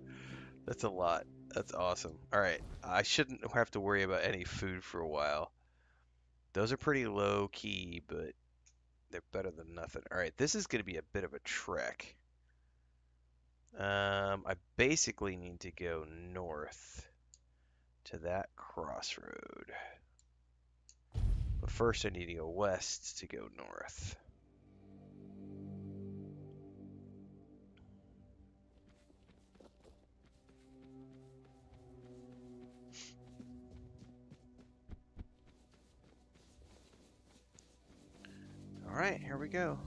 that's a lot. That's awesome. All right, I shouldn't have to worry about any food for a while. Those are pretty low key, but they're better than nothing. All right, this is going to be a bit of a trek. I basically need to go north to that crossroad. But first I need to go west to go north. All right, here we go.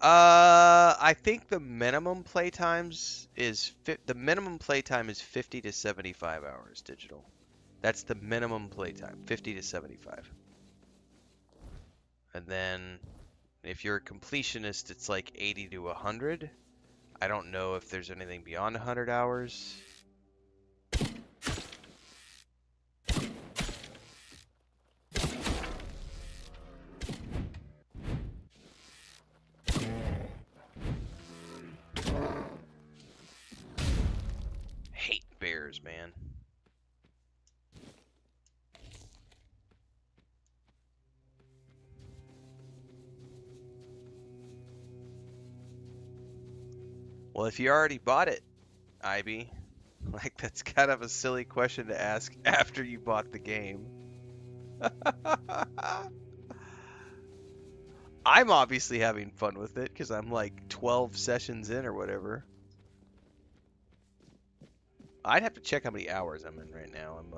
I think the minimum playtime is 50 to 75 hours digital. That's the minimum playtime, 50 to 75. And then if you're a completionist, it's like 80 to 100. I don't know if there's anything beyond 100 hours. Hate bears, man. Well, if you already bought it, Ivy, like that's kind of a silly question to ask after you bought the game. I'm obviously having fun with it because I'm like 12 sessions in or whatever. I'd have to check how many hours I'm in right now. I'm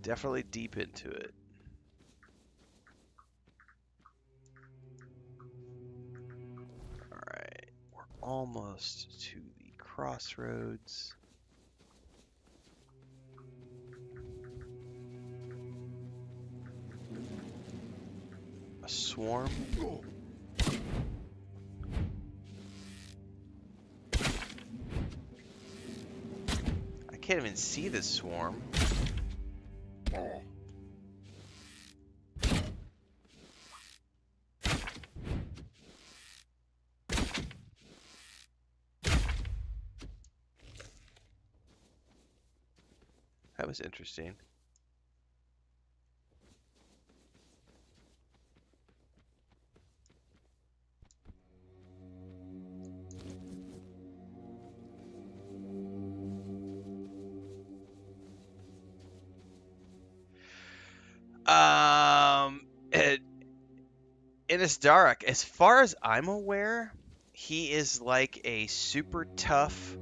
definitely deep into it. Alright, we're almost to the crossroads. A swarm? I can't even see the swarm. That was interesting. Innisdarak, as far as I'm aware, he is like a super tough.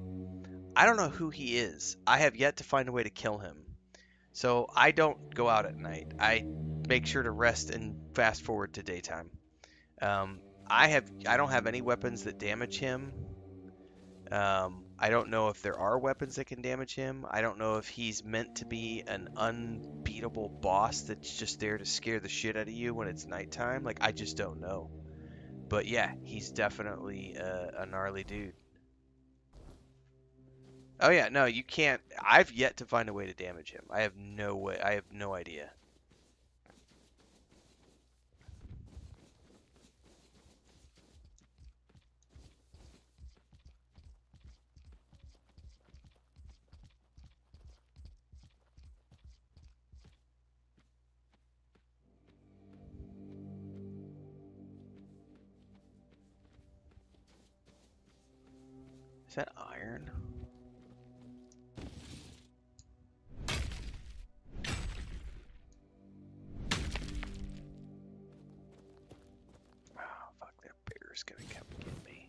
I don't know who he is. I have yet to find a way to kill him. So I don't go out at night. I make sure to rest and fast forward to daytime. I don't have any weapons that damage him. I don't know if there are weapons that can damage him. I don't know if he's meant to be an unbeatable boss that's just there to scare the shit out of you when it's nighttime. Like, I just don't know. But yeah, he's definitely a gnarly dude. Oh yeah, no, you can't. I've yet to find a way to damage him. I have no way. I have no idea. Is that iron? Oh, fuck, that bear's gonna come get me.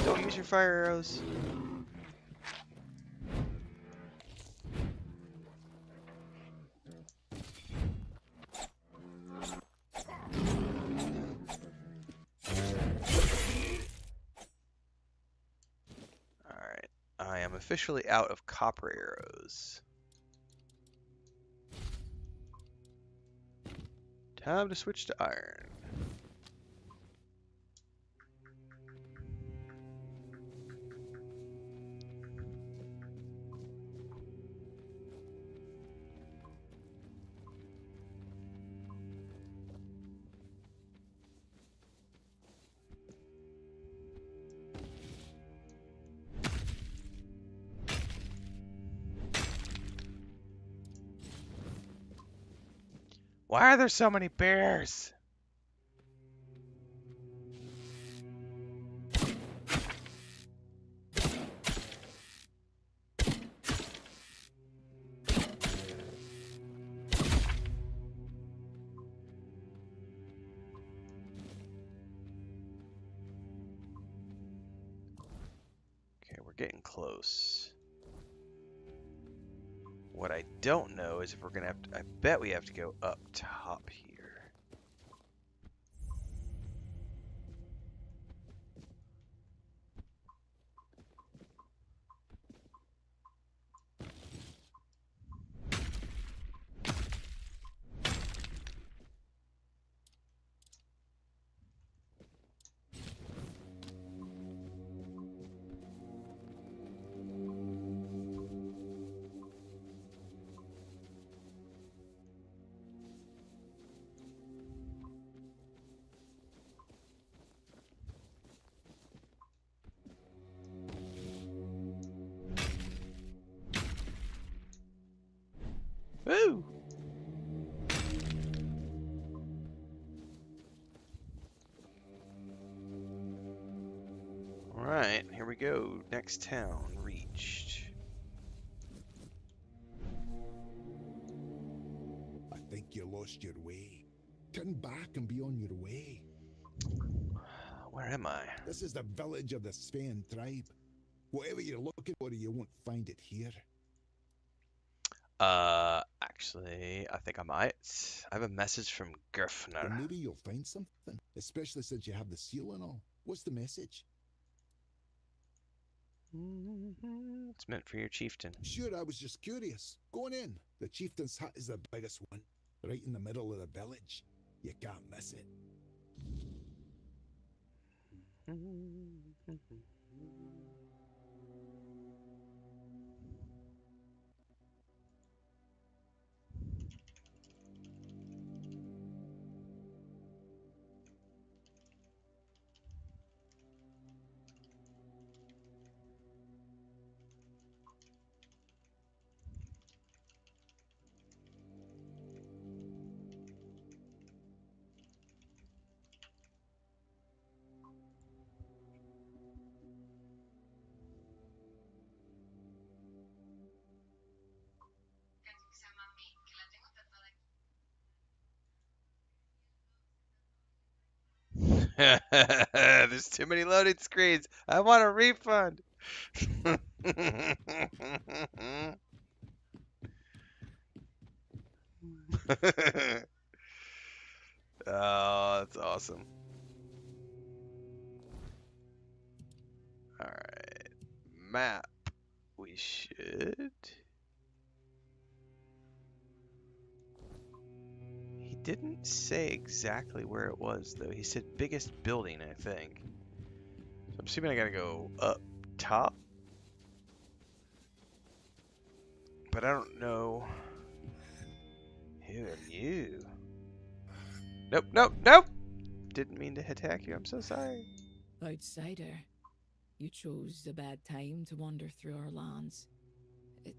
Don't use your fire arrows. officially out of copper arrows. Time to switch to iron. Why are there so many bears? Okay, we're getting close. What I don't know is if we're gonna have to, I bet we have to go up top here. Woo! Alright, here we go. Next town reached. I think you lost your way. Turn back and be on your way. Where am I? This is the village of the Sveinn tribe. Whatever you're looking for, you won't find it here. Actually, I think I might. I have a message from Well, Gerfner. maybe you'll find something, especially since you have the seal and all. What's the message? It's meant for your chieftain. Sure, I was just curious. Going in. The chieftain's hut is the biggest one, right in the middle of the village. You can't miss it. There's too many loading screens. I want a refund. Oh, that's awesome. Alright. Map. We should. He didn't say exactly where it was, though. He said biggest building, I think. So I'm assuming I gotta go up top. But I don't know. Who are you? Nope, nope, nope! Didn't mean to attack you. I'm so sorry. Outsider, you chose a bad time to wander through our lands.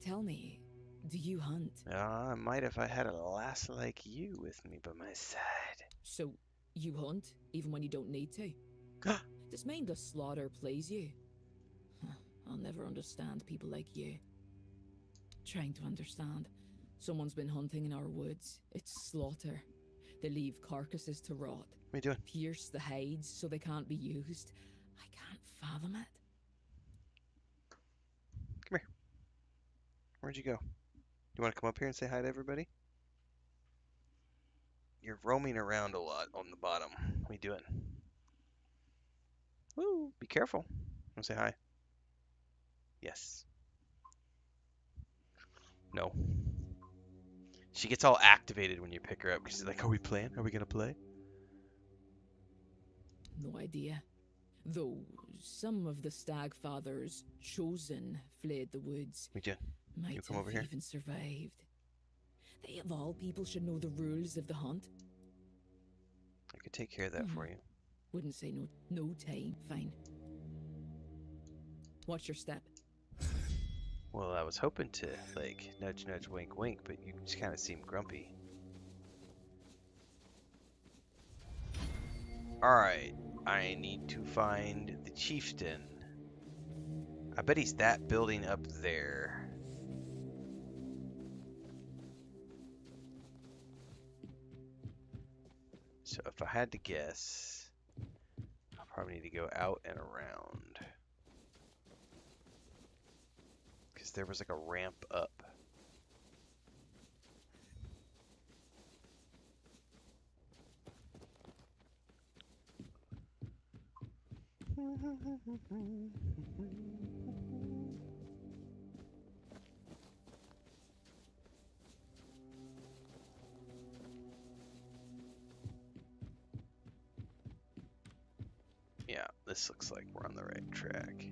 Tell me, do you hunt? I might if I had a lass like you with me by my side. So, you hunt, even when you don't need to? Does mindless slaughter please you? I'll never understand people like you. Trying to understand. Someone's been hunting in our woods. It's slaughter. They leave carcasses to rot. What are you doing? Pierce the hides so they can't be used. I can't fathom it. Come here. Where'd you go? You want to come up here and say hi to everybody? You're roaming around a lot on the bottom. What are you doing? Woo! Be careful. Want to say hi? Yes. No. She gets all activated when you pick her up because she's like, are we playing? Are we going to play? No idea. Though some of the stag fathers chosen fled the woods. Mijan, Might you come have over here. even survived. They of all people should know the rules of the hunt. I could take care of that for you. Wouldn't say no time. Fine. Watch your step. Well, I was hoping to, like, nudge, nudge, wink, wink, but you just kind of seem grumpy. Alright, I need to find the Chieftain. I bet he's that building up there. So if I had to guess, I'll probably need to go out and around. Because there was like a ramp up. Yeah, this looks like we're on the right track.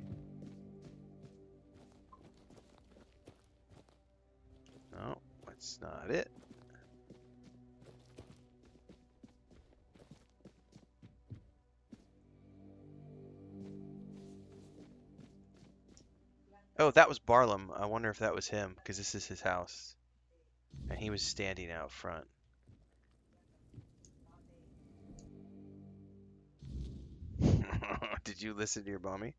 No, that's not it. Oh, that was Barlam. I wonder if that was him, because this is his house. And he was standing out front. Did you listen to your mommy?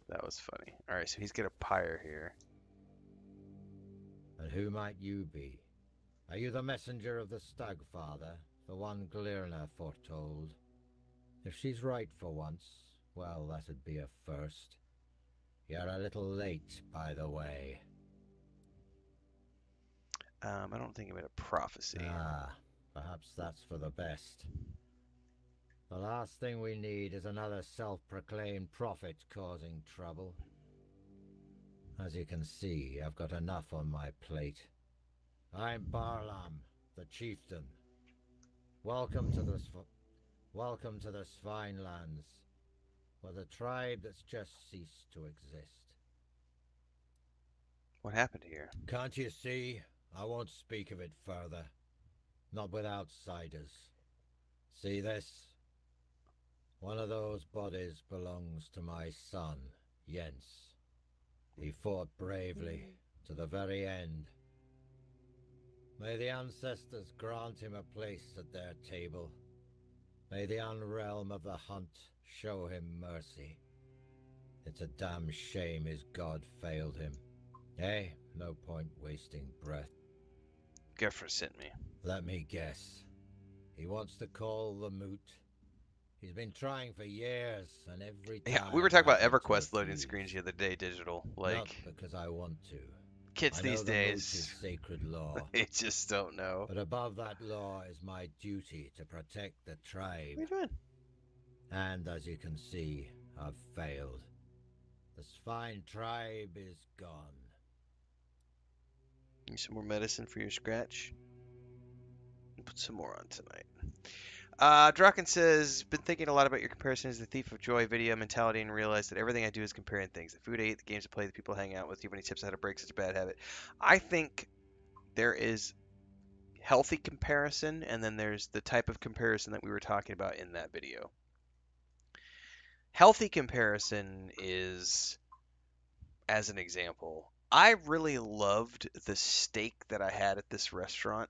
That was funny. Alright, so he's got a pyre here. And who might you be? Are you the messenger of the Stagfather, the one Glirna foretold? If she's right for once, well, that'd be a first. You're a little late, by the way. I don't think I made a prophecy. Ah, perhaps that's for the best. The last thing we need is another self-proclaimed prophet causing trouble. As you can see, I've got enough on my plate. I'm Barlam, the Chieftain. Welcome to the Sveinn lands, for the tribe that's just ceased to exist. What happened here? Can't you see? I won't speak of it further. Not with outsiders. See this? One of those bodies belongs to my son, Jens. He fought bravely to the very end. May the ancestors grant him a place at their table. May the unrealm of the hunt show him mercy. It's a damn shame his god failed him. Eh? No point wasting breath. Geffer sent me. Let me guess. He wants to call the moot. He's been trying for years, and every time... Yeah, we were talking about I EverQuest loading screens the other day, digital. Like, not because I want to. Kids these days, is sacred law. They just don't know. But above that law is my duty to protect the tribe. What are you doing? And as you can see, I've failed. The Sveinn tribe is gone. Need some more medicine for your scratch? Put some more on tonight. Draken says, been thinking a lot about your comparisons to the Thief of Joy video mentality and realized that everything I do is comparing things. The food I eat, the games I play, the people I hang out with. Do you have any tips on how to break such a bad habit? I think there is healthy comparison, and then there's the type of comparison that we were talking about in that video. Healthy comparison is, as an example, I really loved the steak that I had at this restaurant.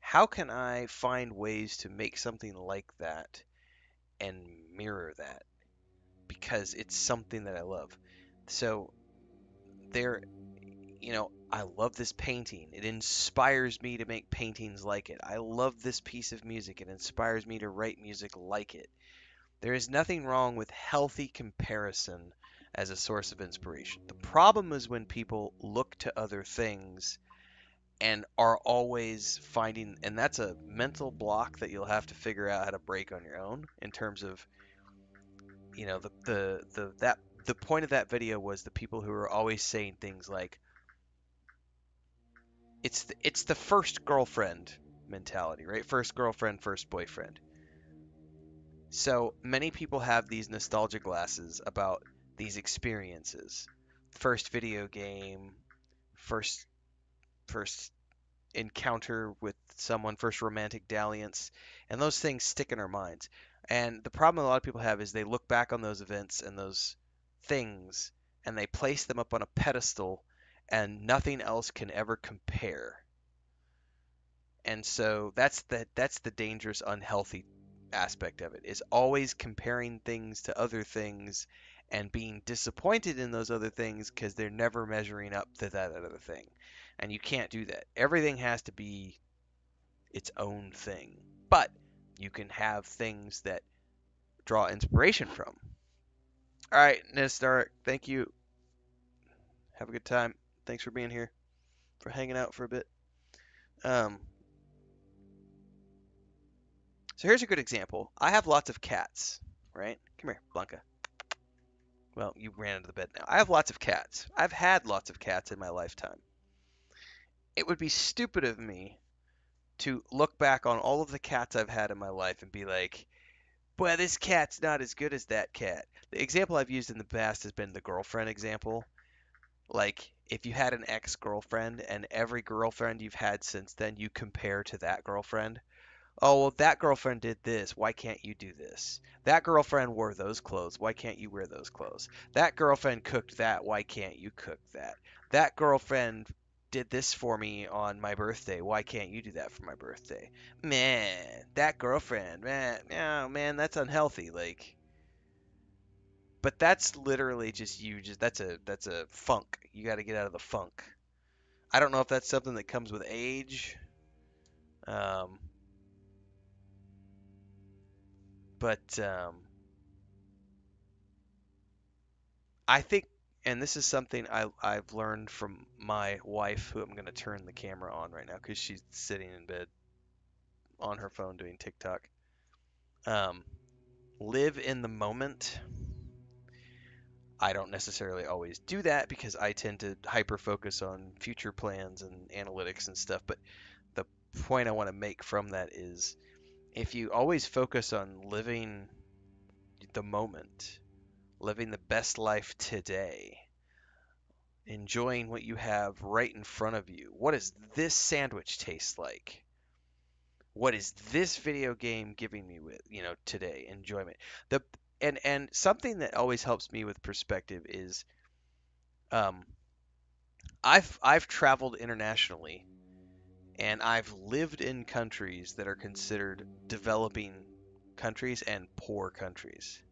How can I find ways to make something like that and mirror that? Because it's something that I love. So there, I love this painting. It inspires me to make paintings like it. I love this piece of music. It inspires me to write music like it. There is nothing wrong with healthy comparison as a source of inspiration. The problem is when people look to other things and are always finding, and that's a mental block that you'll have to figure out how to break on your own. In terms of, the point of that video was the people who are always saying things like, it's the first girlfriend mentality, right? First girlfriend, first boyfriend. So many people have these nostalgia glasses about these experiences. First video game, first first encounter with someone, first romantic dalliance, and those things stick in our minds. And the problem a lot of people have is they look back on those events and those things and they place them up on a pedestal and nothing else can ever compare. And so that's the dangerous, unhealthy aspect of it is always comparing things to other things and being disappointed in those other things because they're never measuring up to that other thing. And you can't do that. Everything has to be its own thing. But you can have things that draw inspiration from. All right, Nistar, thank you. Have a good time. Thanks for being here, for hanging out for a bit. Um, so here's a good example. I have lots of cats, right? Come here, Blanca. Well, you ran into the bed now. I have lots of cats. I've had lots of cats in my lifetime. It would be stupid of me to look back on all of the cats I've had in my life and be like, well, this cat's not as good as that cat. The example I've used in the past has been the girlfriend example. Like, if you had an ex-girlfriend and every girlfriend you've had since then you compare to that girlfriend, oh, well, that girlfriend did this. Why can't you do this? That girlfriend wore those clothes. Why can't you wear those clothes? That girlfriend cooked that. Why can't you cook that? That girlfriend did this for me on my birthday. Why can't you do that for my birthday? Man, that girlfriend, man, oh, man, that's unhealthy. Like, but that's literally just you. Just that's a funk. You got to get out of the funk. I don't know if that's something that comes with age. Um, but I think, and this is something I've learned from my wife, who I'm going to turn the camera on right now because she's sitting in bed on her phone doing TikTok. Um, Live in the moment. I don't necessarily always do that because I tend to hyper focus on future plans and analytics and stuff. But the point I want to make from that is if you always focus on living the moment, living the best life today, enjoying what you have right in front of you. What does this sandwich taste like? What is this video game giving me with, today? Enjoyment. The and something that always helps me with perspective is um I've traveled internationally and I've lived in countries that are considered developing countries and poor countries.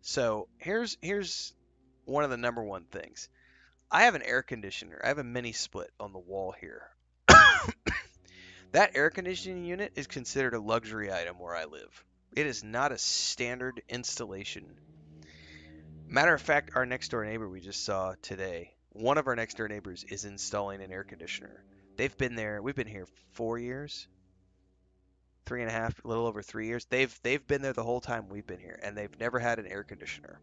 So here's one of the number one things. I have an air conditioner. I have a mini split on the wall here. That air conditioning unit is considered a luxury item where I live. It is not a standard installation. Matter of fact, our next door neighbor we just saw today, one of our next door neighbors is installing an air conditioner. We've been here 4 years, 3.5, a little over 3 years. They've been there the whole time we've been here, and they've never had an air conditioner.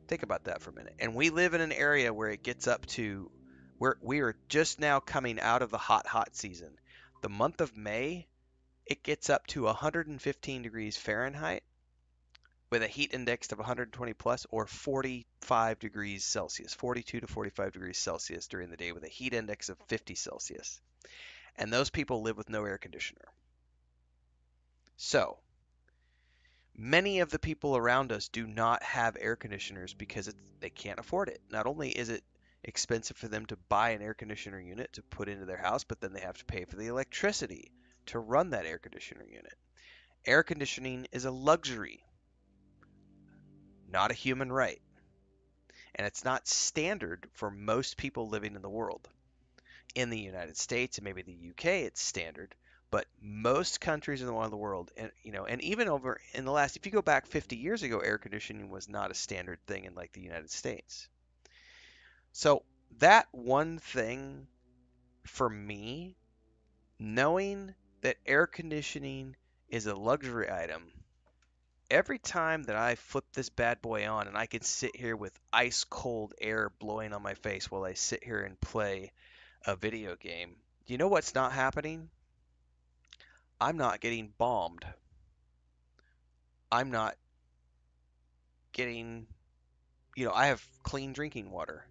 Think about that for a minute. And we live in an area where it gets up to we are just now coming out of the hot season. The month of May, it gets up to 115 degrees Fahrenheit with a heat index of 120 plus or 45 degrees Celsius, 42 to 45 degrees Celsius during the day with a heat index of 50 Celsius. And those people live with no air conditioner. So, many of the people around us do not have air conditioners because they can't afford it. Not only is it expensive for them to buy an air conditioner unit to put into their house, but then they have to pay for the electricity to run that air conditioner unit. Air conditioning is a luxury, not a human right. And it's not standard for most people living in the world. In the United States and maybe the UK, it's standard. But most countries in the world, and even over in the last, if you go back 50 years ago, air conditioning was not a standard thing in like the United States. So that one thing for me, knowing that air conditioning is a luxury item every time that I flip this bad boy on and I can sit here with ice cold air blowing on my face while I sit here and play a video game, you know what's not happening? I'm not getting bombed. I'm not getting, I have clean drinking water.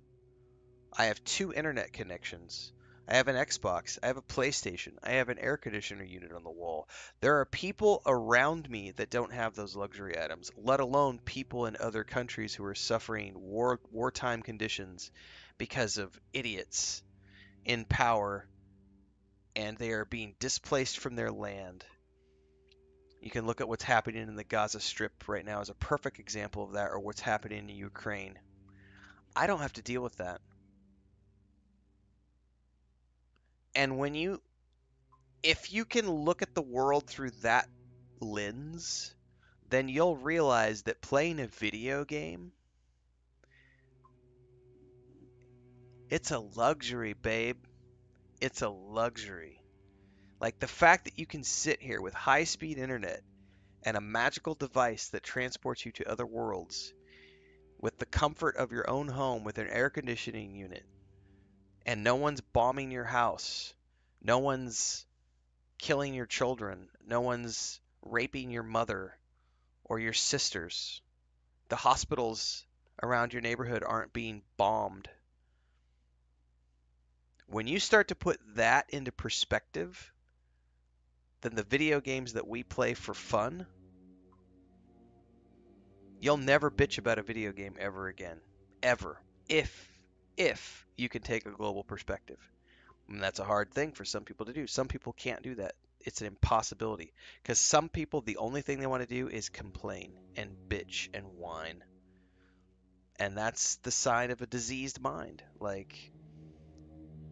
I have 2 internet connections. I have an Xbox. I have a PlayStation. I have an air conditioner unit on the wall. There are people around me that don't have those luxury items, let alone people in other countries who are suffering wartime conditions because of idiots in power, and they are being displaced from their land. You can look at what's happening in the Gaza Strip right now as a perfect example of that, or what's happening in Ukraine. I don't have to deal with that. And if you can look at the world through that lens, then you'll realize that playing a video game, it's a luxury, babe. It's a luxury. Like the fact that you can sit here with high-speed internet and a magical device that transports you to other worlds with the comfort of your own home with an air conditioning unit, and no one's bombing your house, no one's killing your children, no one's raping your mother or your sisters. The hospitals around your neighborhood aren't being bombed. When you start to put that into perspective, then the video games that we play for fun, you'll never bitch about a video game ever again. Ever. If you can take a global perspective. And that's a hard thing for some people to do. Some people can't do that. It's an impossibility. Because some people, the only thing they want to do is complain and bitch and whine. And that's the sign of a diseased mind. Like,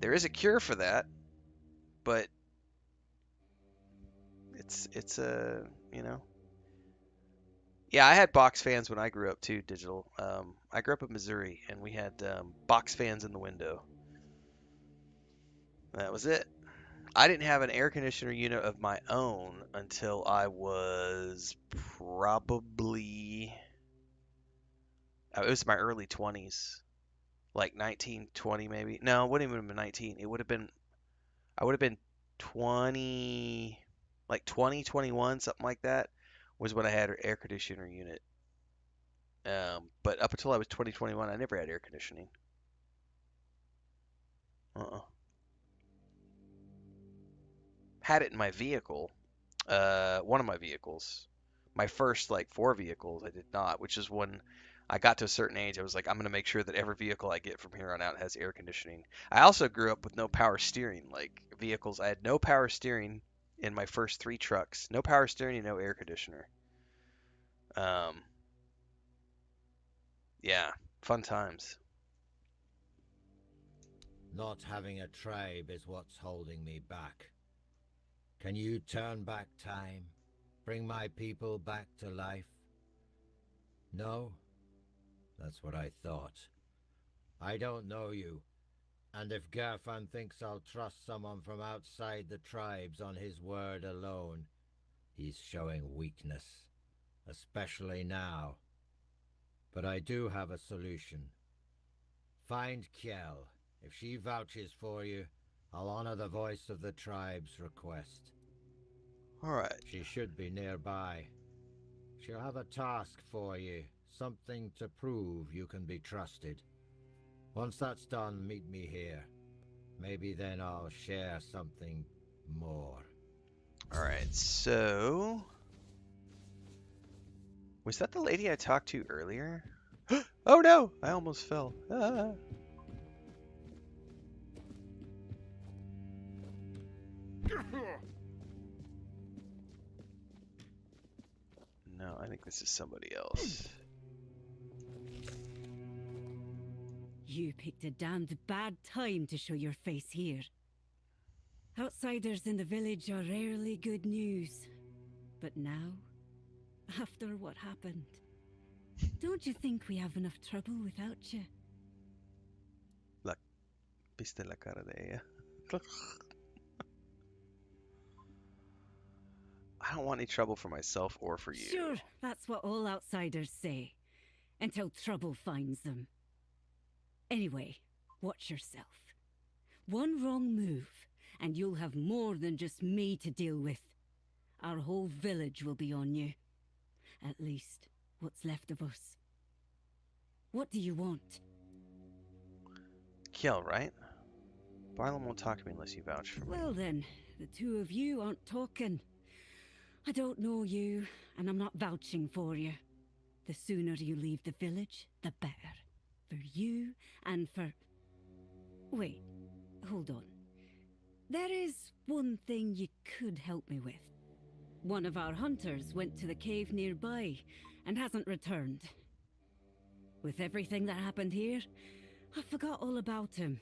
there is a cure for that, but it's a, Yeah, I had box fans when I grew up too, digital. I grew up in Missouri, and we had box fans in the window. That was it. I didn't have an air conditioner unit of my own until I was probably, it was my early 20s, like 19, 20 maybe. No, it wouldn't even have been 19. I would have been 20, like 20, 21, something like that, was when I had an air conditioner unit. But up until I was 20, 21, I never had air conditioning. Had it in my vehicle, one of my vehicles. My first, like, 4 vehicles, I did not, which is when I got to a certain age, I was like, I'm going to make sure that every vehicle I get from here on out has air conditioning. I also grew up with no power steering, like, vehicles. I had no power steering in my first 3 trucks. No power steering and no air conditioner. Yeah, fun times. Not having a tribe is what's holding me back. Can you turn back time? Bring my people back to life? No? That's what I thought. I don't know you, and if Gerfan thinks I'll trust someone from outside the tribes on his word alone, he's showing weakness, especially now. But I do have a solution. Find Kjell. If she vouches for you, I'll honor the voice of the tribe's request. Alright. She should be nearby. She'll have a task for you, something to prove you can be trusted. Once that's done, meet me here. Maybe then I'll share something more. Alright, so... Was that the lady I talked to earlier? Oh no! I almost fell. Ah. No, I think this is somebody else. You picked a damned bad time to show your face here. Outsiders in the village are rarely good news. But now, after what happened, don't you think we have enough trouble without you? ¿Viste la cara de ella? I don't want any trouble for myself or for you. Sure, that's what all outsiders say. Until trouble finds them. Anyway, watch yourself. One wrong move, and you'll have more than just me to deal with. Our whole village will be on you. At least, what's left of us. What do you want? Kill, right? Barlam won't talk to me unless you vouch for me. Well then, the two of you aren't talking. I don't know you, and I'm not vouching for you. The sooner you leave the village, the better. For you, and for... Wait, hold on. There is one thing you could help me with. One of our hunters went to the cave nearby, and hasn't returned. With everything that happened here, I forgot all about him.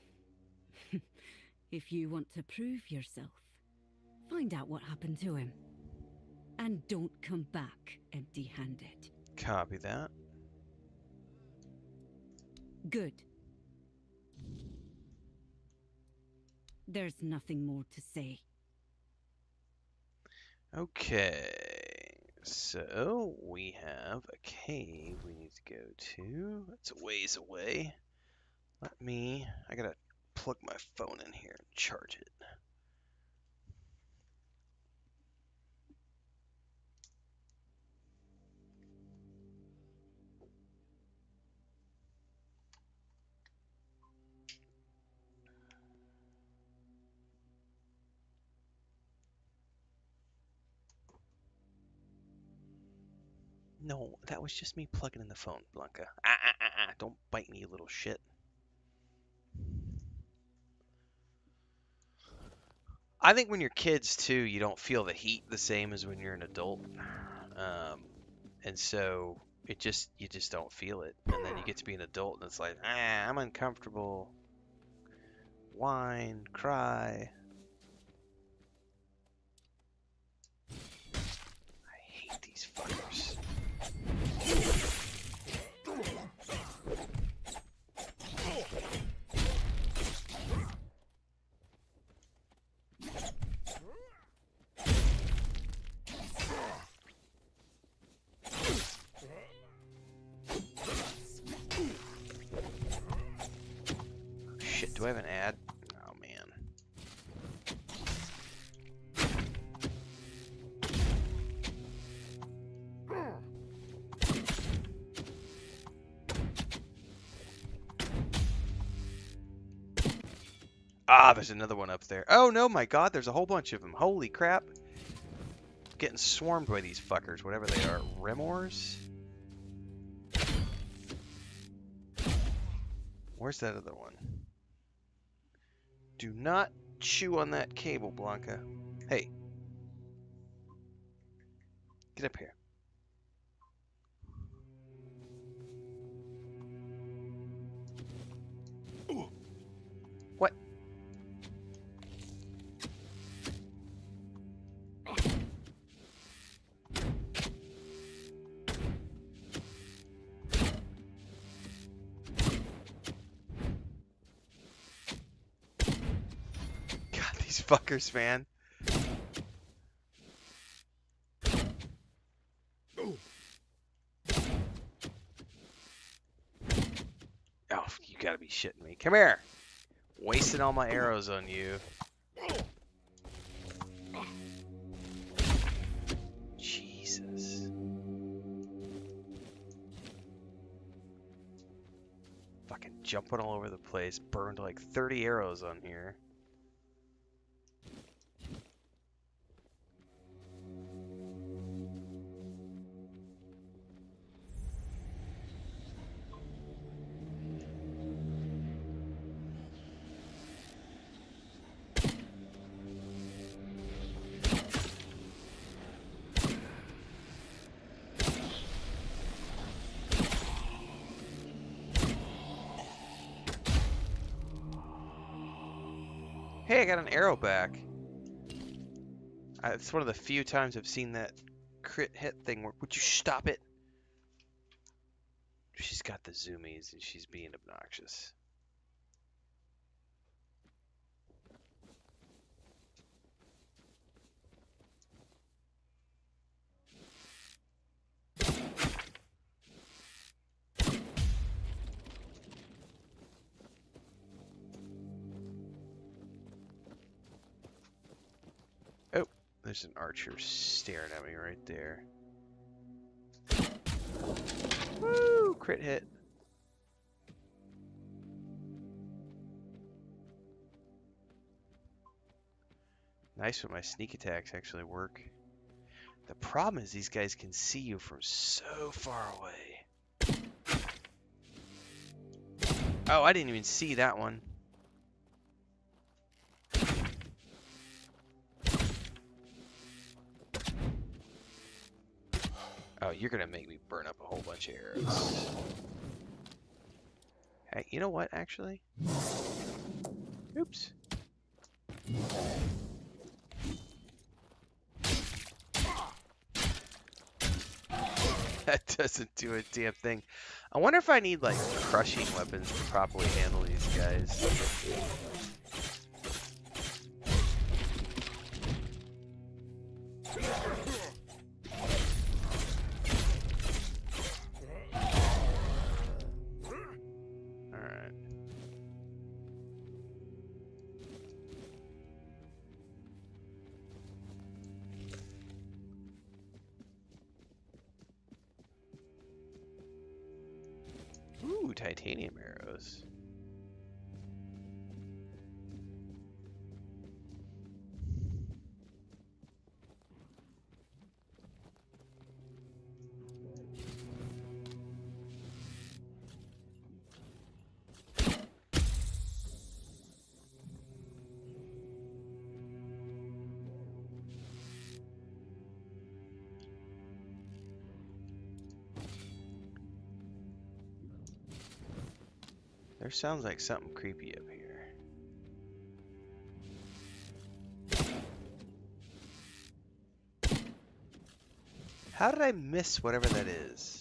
If you want to prove yourself, find out what happened to him. And don't come back empty-handed. Copy that. Good. There's nothing more to say. Okay. So, we have a cave we need to go to. That's a ways away. I gotta plug my phone in here and charge it. No, that was just me plugging in the phone, Blanca. Don't bite me, you little shit. I think when you're kids, too, you don't feel the heat the same as when you're an adult. And so, you just don't feel it. And then you get to be an adult, and it's like, I'm uncomfortable. Whine, cry. I hate these fuckers. Shit, do I have an ad? Oh, man. Ah, there's another one up there. Oh, no, my God, there's a whole bunch of them. Holy crap. Getting swarmed by these fuckers, whatever they are. Remors? Where's that other one? Do not chew on that cable, Blanca. Hey. Get up here. What? God, these fuckers, man. Oh, you gotta be shitting me. Come here. Wasting all my arrows on you. Jesus. Fucking jumping all over the place. Burned like 30 arrows on here. Hey, I got an arrow back. It's one of the few times I've seen that crit hit thing. Would you stop it? She's got the zoomies and she's being obnoxious. There's an archer staring at me right there. Woo! Crit hit. Nice when my sneak attacks actually work. The problem is these guys can see you from so far away. Oh, I didn't even see that one. Oh, you're gonna make me burn up a whole bunch of arrows. Hey, you know what, actually? Oops. That doesn't do a damn thing. I wonder if I need, like, crushing weapons to properly handle these guys. Alright. Ooh, titanium arrows. There sounds like something creepy up here. How did I miss whatever that is?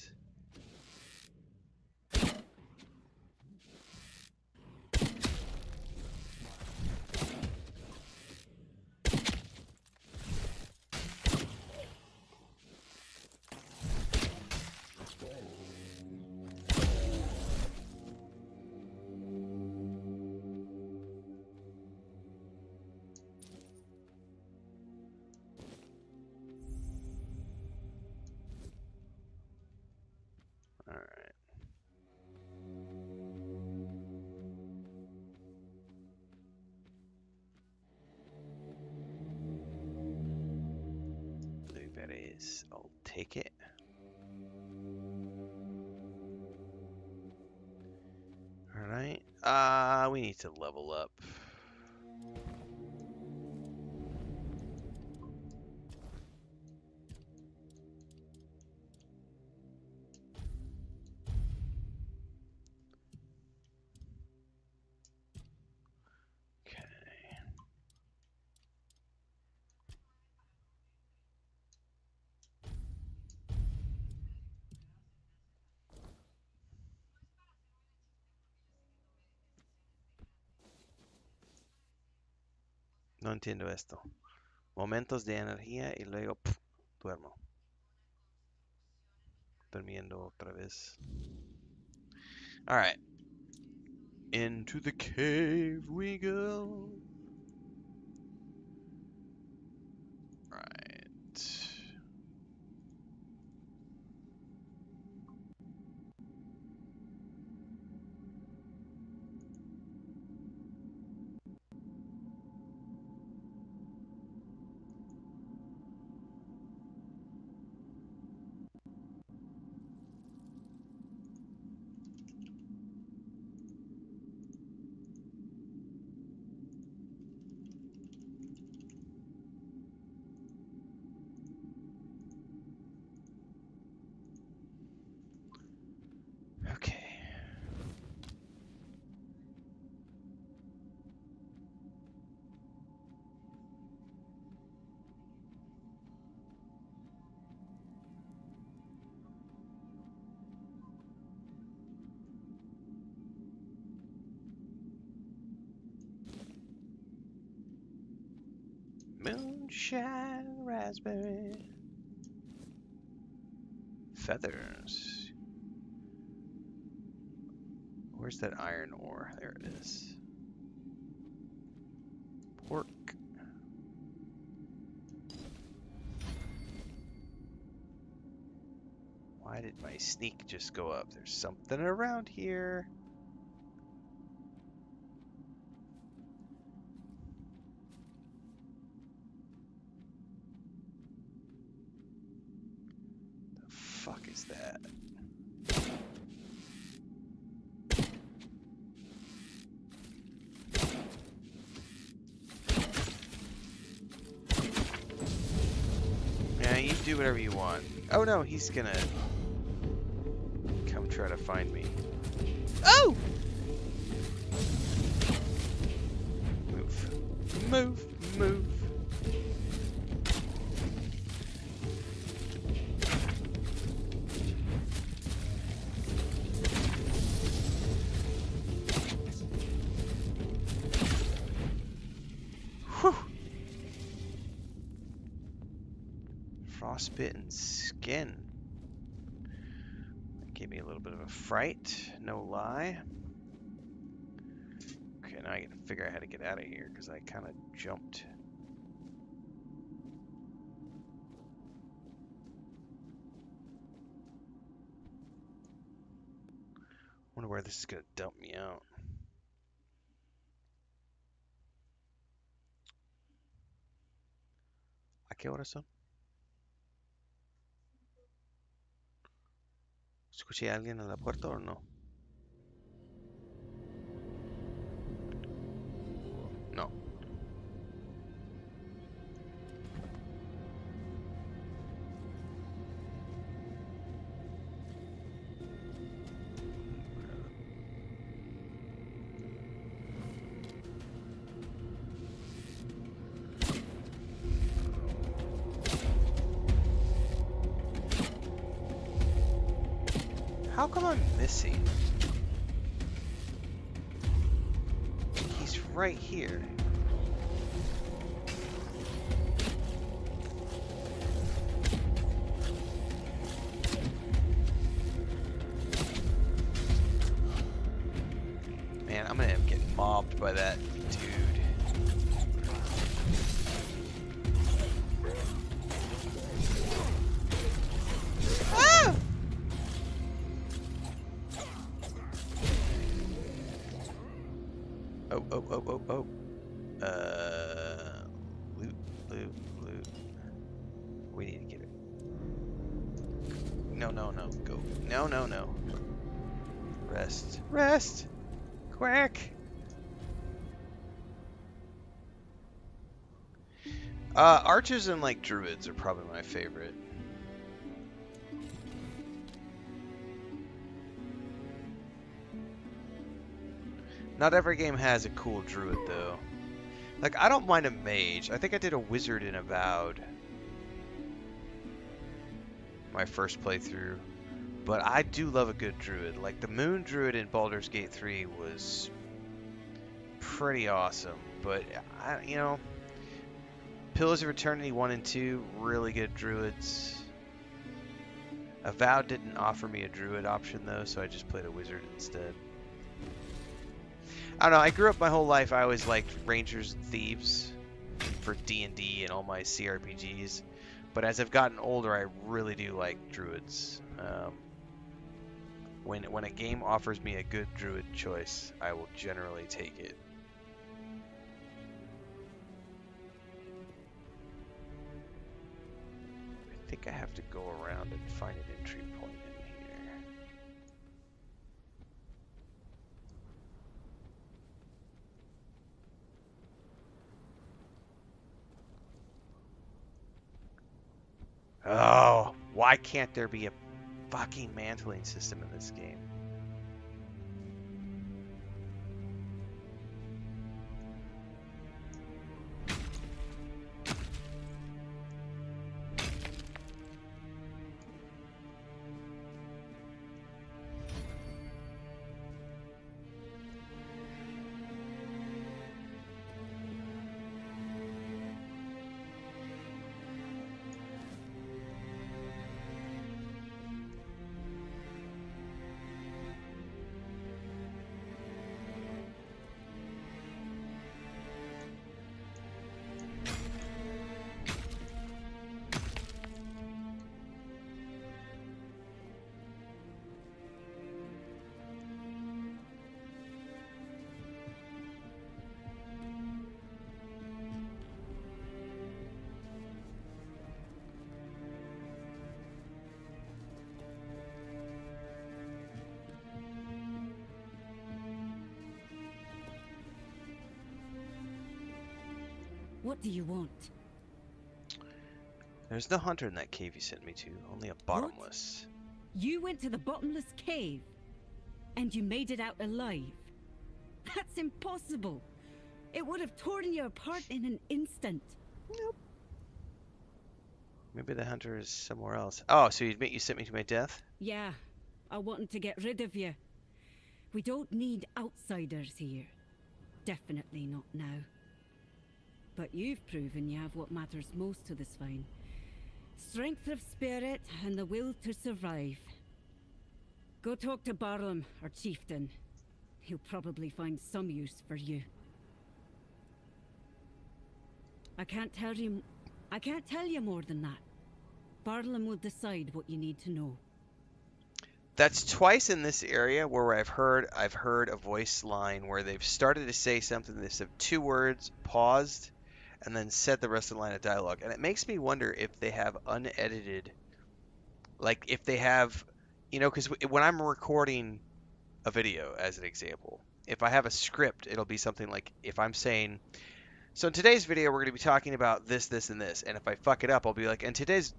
Alright. Blueberries. I'll take it. Alright. We need to level up. No entiendo esto. Momentos de energía y luego duermo. Durmiendo otra vez. Alright. Into the cave we go. Right. Okay. Moonshine raspberry. Feathers. Where's that iron ore? There it is. Pork. Why did my sneak just go up? There's something around here. The fuck is that? Yeah, you do whatever you want. Oh no, he's gonna come try to find me. Oh! Move. Move. Move. Whew. Frostbitten skin. That gave me a little bit of a fright, no lie. Okay, now I gotta figure out how to get out of here because I kind of jumped. Wonder where this is gonna dump me out. ¿A qué horas son? ¿Escuché a alguien en la puerta o no? No. How come I'm missing? He's right here. Man, I'm gonna get mobbed by that dude. Ah! Oh, oh, oh, oh, oh. Loot, loot, loot. We need to get it. No, no, no. Go. No, no, no. Rest. Rest! Quack! Archers and, like, druids are probably my favorite. Not every game has a cool druid, though. Like, I don't mind a mage. I think I did a wizard in Avowed. My first playthrough. But I do love a good druid. Like, the moon druid in Baldur's Gate 3 was pretty awesome. But, you know, Pillars of Eternity 1 and 2, really good druids. Avowed didn't offer me a druid option, though, so I just played a wizard instead. I don't know, I grew up my whole life, I always liked Rangers and Thieves for D&D and all my CRPGs. But as I've gotten older, I really do like druids. When a game offers me a good druid choice, I will generally take it. I think I have to go around and find an entry point in here. Oh, why can't there be a fucking mantling system in this game? What do you want? There's no hunter in that cave you sent me to, only a bottomless. You went to the bottomless cave, and you made it out alive. That's impossible. It would have torn you apart in an instant. Nope. Maybe the hunter is somewhere else. Oh, so you admit you sent me to my death? Yeah, I wanted to get rid of you. We don't need outsiders here. Definitely not now. But you've proven you have what matters most to the Sveinn. Strength of spirit and the will to survive. Go talk to Barlam, our chieftain. He'll probably find some use for you. I can't tell you more than that. Barlam will decide what you need to know. That's twice in this area where I've heard a voice line where they've started to say something, they said 2 words, paused, and then said the rest of the line of dialogue. And it makes me wonder if they have unedited, like if they have, you know, because when I'm recording a video, as an example, if I have a script, it'll be something like, if I'm saying, so in today's video, we're going to be talking about this, this, and this. And if I fuck it up, I'll be like, in today's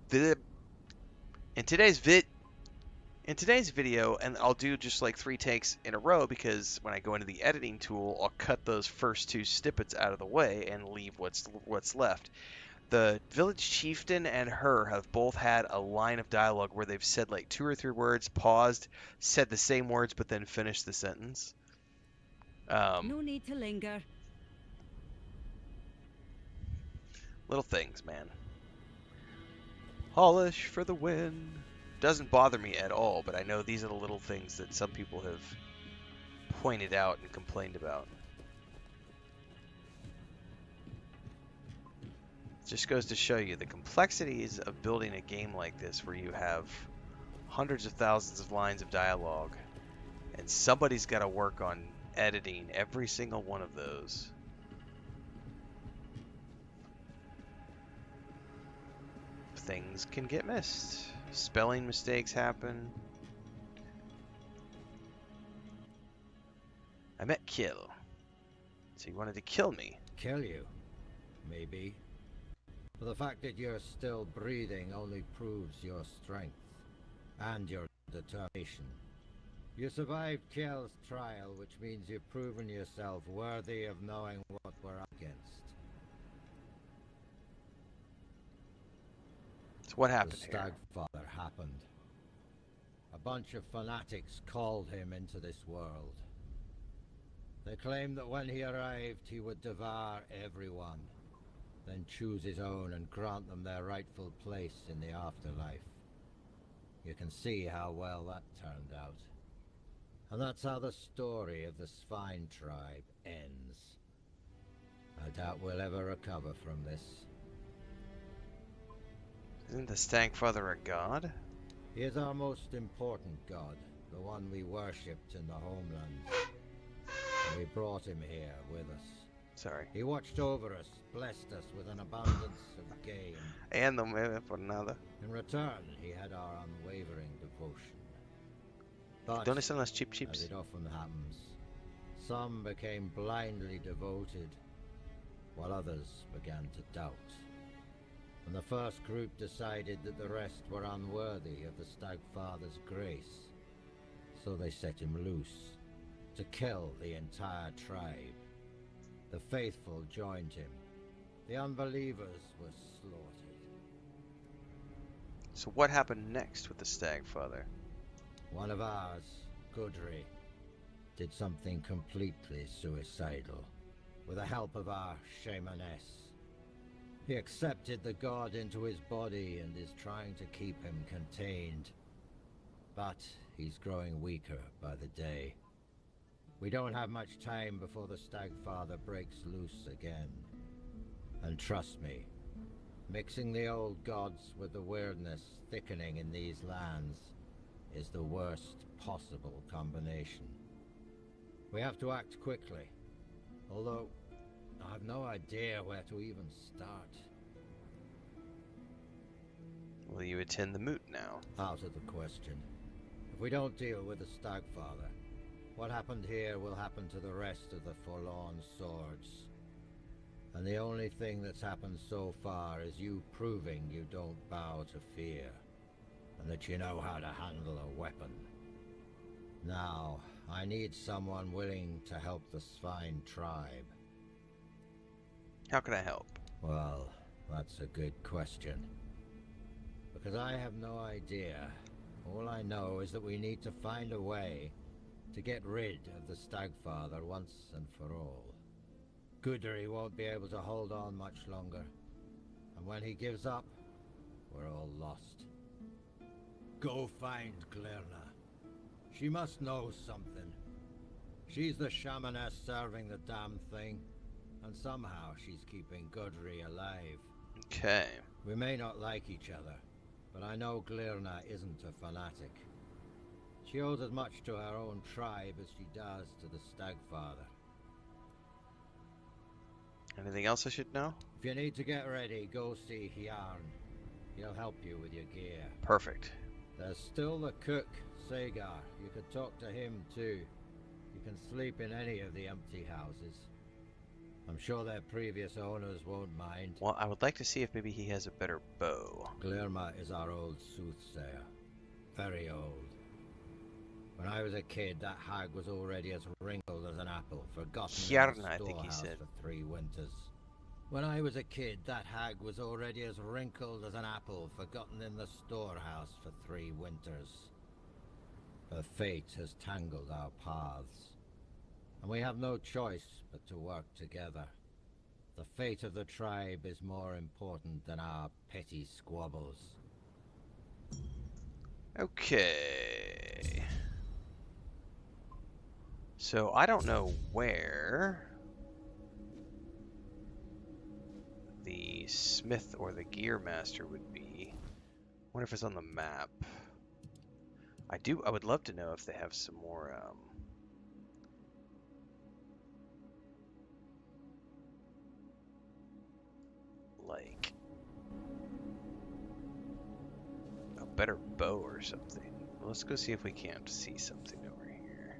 video, and I'll do just like 3 takes in a row, because when I go into the editing tool, I'll cut those first 2 snippets out of the way and leave what's left. The village chieftain and her have both had a line of dialogue where they've said like 2 or 3 words, paused, said the same words, but then finished the sentence. No need to linger. Little things, man. Polish for the win. Doesn't bother me at all, but I know these are the little things that some people have pointed out and complained about. Just goes to show you the complexities of building a game like this, where you have hundreds of thousands of lines of dialogue, and somebody's got to work on editing every single one of those. Things can get missed. Spelling mistakes happen. I met kill. So you wanted to kill me. Kill you? Maybe. But the fact that you're still breathing only proves your strength and your determination. You survived Kjell's trial, which means you've proven yourself worthy of knowing what we're up against. So what happened the here? Stagfather happened. A bunch of fanatics called him into this world. They claimed that when he arrived, he would devour everyone, then choose his own and grant them their rightful place in the afterlife. You can see how well that turned out. And that's how the story of the Sveinn tribe ends. I doubt we'll ever recover from this. Isn't the Stagfather a god? He is our most important god, the one we worshipped in the homeland. And we brought him here with us. Sorry. He watched over us, blessed us with an abundance of game. And for nada. In return, he had our unwavering devotion. But, ¿Dónde están las as chips? it often happens, some became blindly devoted, while others began to doubt. And the first group decided that the rest were unworthy of the Stagfather's grace. So they set him loose, to kill the entire tribe. The faithful joined him. The unbelievers were slaughtered. So what happened next with the Stagfather? One of ours, Gudri, did something completely suicidal, with the help of our shamaness. He accepted the god into his body and is trying to keep him contained. But he's growing weaker by the day. We don't have much time before the Stagfather breaks loose again. And trust me, mixing the old gods with the weirdness thickening in these lands is the worst possible combination. We have to act quickly, although I have no idea where to even start. Will you attend the moot now? Out of the question. If we don't deal with the Stagfather, what happened here will happen to the rest of the Forlorn Swords. And the only thing that's happened so far is you proving you don't bow to fear, and that you know how to handle a weapon. Now, I need someone willing to help the Sveinn tribe. How can I help? Well, that's a good question. Because I have no idea. All I know is that we need to find a way to get rid of the Stagfather once and for all. Gudri won't be able to hold on much longer. And when he gives up, we're all lost. Go find Glirna. She must know something. She's the shamaness serving the damn thing. And somehow she's keeping Gudri alive. Okay. We may not like each other, but I know Glirna isn't a fanatic. She owes as much to her own tribe as she does to the Stagfather. Anything else I should know? If you need to get ready, go see Hjarn. He'll help you with your gear. Perfect. There's still the cook, Sagar. You could talk to him too. You can sleep in any of the empty houses. I'm sure their previous owners won't mind. Well, I would like to see if maybe he has a better bow. Glirma is our old soothsayer. Very old. When I was a kid, that hag was already as wrinkled as an apple, forgotten Hjarn, in the I think he storehouse said. for 3 winters. When I was a kid, that hag was already as wrinkled as an apple, forgotten in the storehouse for 3 winters. Her fate has tangled our paths, and we have no choice but to work together. The fate of the tribe is more important than our petty squabbles. Okay. So I don't know where the smith or the gear master would be. Wonder if it's on the map. I would love to know if they have some more like a better bow or something. Let's go see if we can't see something over here.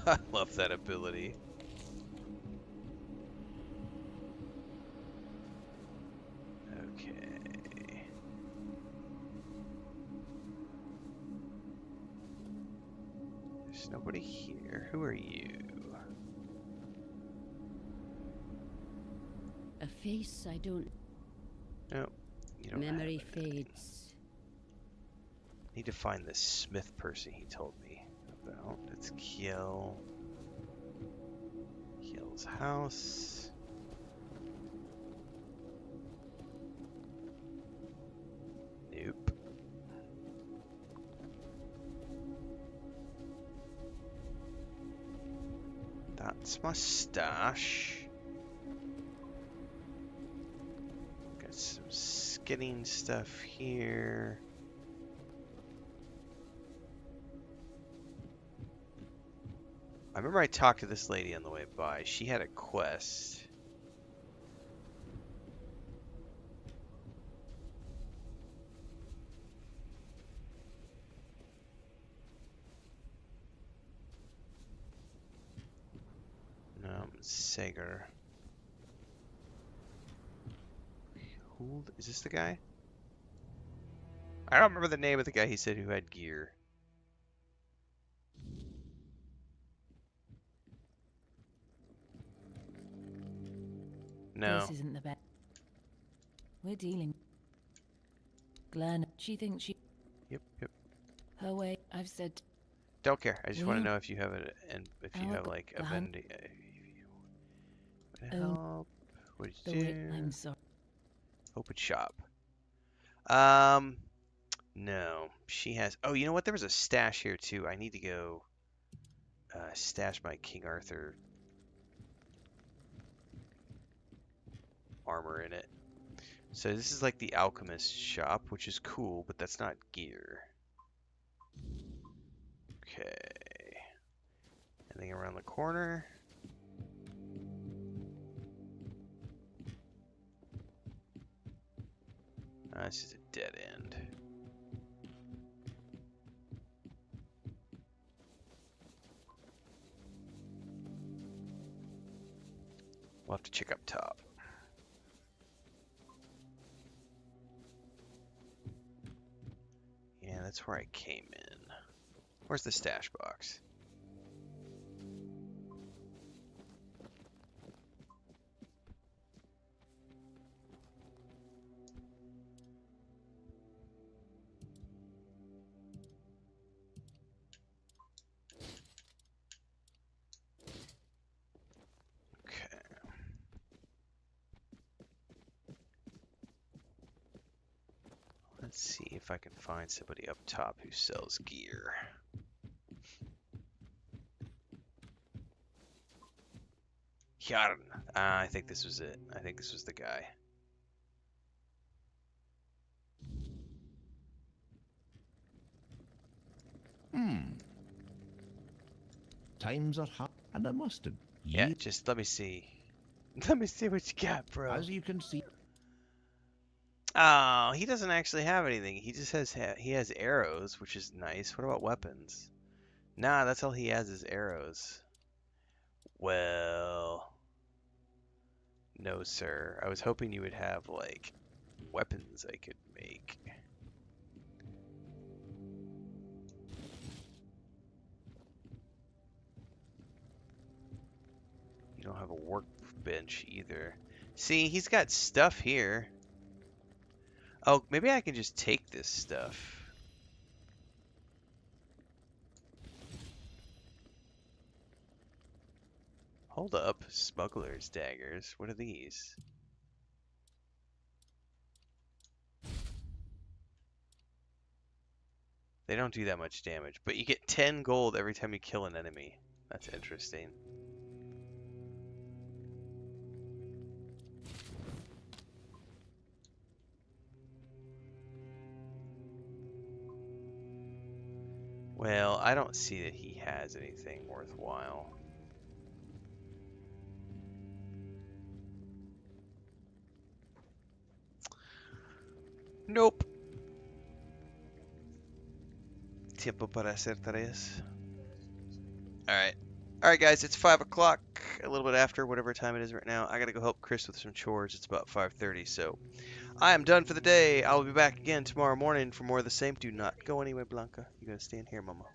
I love that ability. Okay. There's nobody here. Who are you? A face I don't... No, you don't Memory have anything. fades. Need to find this smith person he told me about. It's Kjell's house. Nope. That's my stash. Got some skinning stuff here. I remember I talked to this lady on the way by. She had a quest. No, Sagar. Hold, is this the guy? I don't remember the name of the guy he said who had gear. No. This isn't the best. We're dealing. Glenn, she thinks she... Yep. Her way, I've said... Don't care. I just want to Yeah. know if you have it, and if you have like a Glenn. bendy. Help. What The did you way, do? I'm sorry. Open shop. No. She has. Oh, you know what? There was a stash here too. I need to go stash my King Arthur armor in it. So this is like the alchemist shop, which is cool, but that's not gear. Okay. Anything around the corner? This is a dead end. We'll have to check up top. Yeah, that's where I came in. Where's the stash box? Let's see if I can find somebody up top who sells gear. Hjarn. I think this was it. I think this was the guy. Times are hard, and I must have. Yeah, just let me see. Let me see what you got, bro. As you can see. Oh, he doesn't actually have anything. He just has he has arrows, which is nice. What about weapons? Nah, that's all he has is arrows. Well, no, sir. I was hoping you would have like weapons I could make. You don't have a workbench either. See, he's got stuff here. Oh, maybe I can just take this stuff. Hold up. Smuggler's daggers. What are these? They don't do that much damage, but you get 10 gold every time you kill an enemy. That's interesting. Well, I don't see that he has anything worthwhile. Nope. Tiempo para hacer tareas. Alright. Alright, guys, it's 5 o'clock, a little bit after, whatever time it is right now. I gotta go help Chris with some chores. It's about 5:30, so I am done for the day. I will be back again tomorrow morning for more of the same. Do not go anywhere, Blanca. You gotta stay in here, Mama.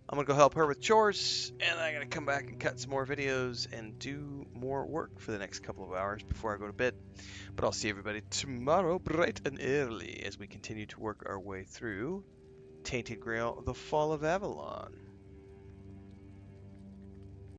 I'm gonna go help her with chores, and I gotta come back and cut some more videos and do more work for the next couple of hours before I go to bed. But I'll see everybody tomorrow bright and early as we continue to work our way through Tainted Grail, The Fall of Avalon.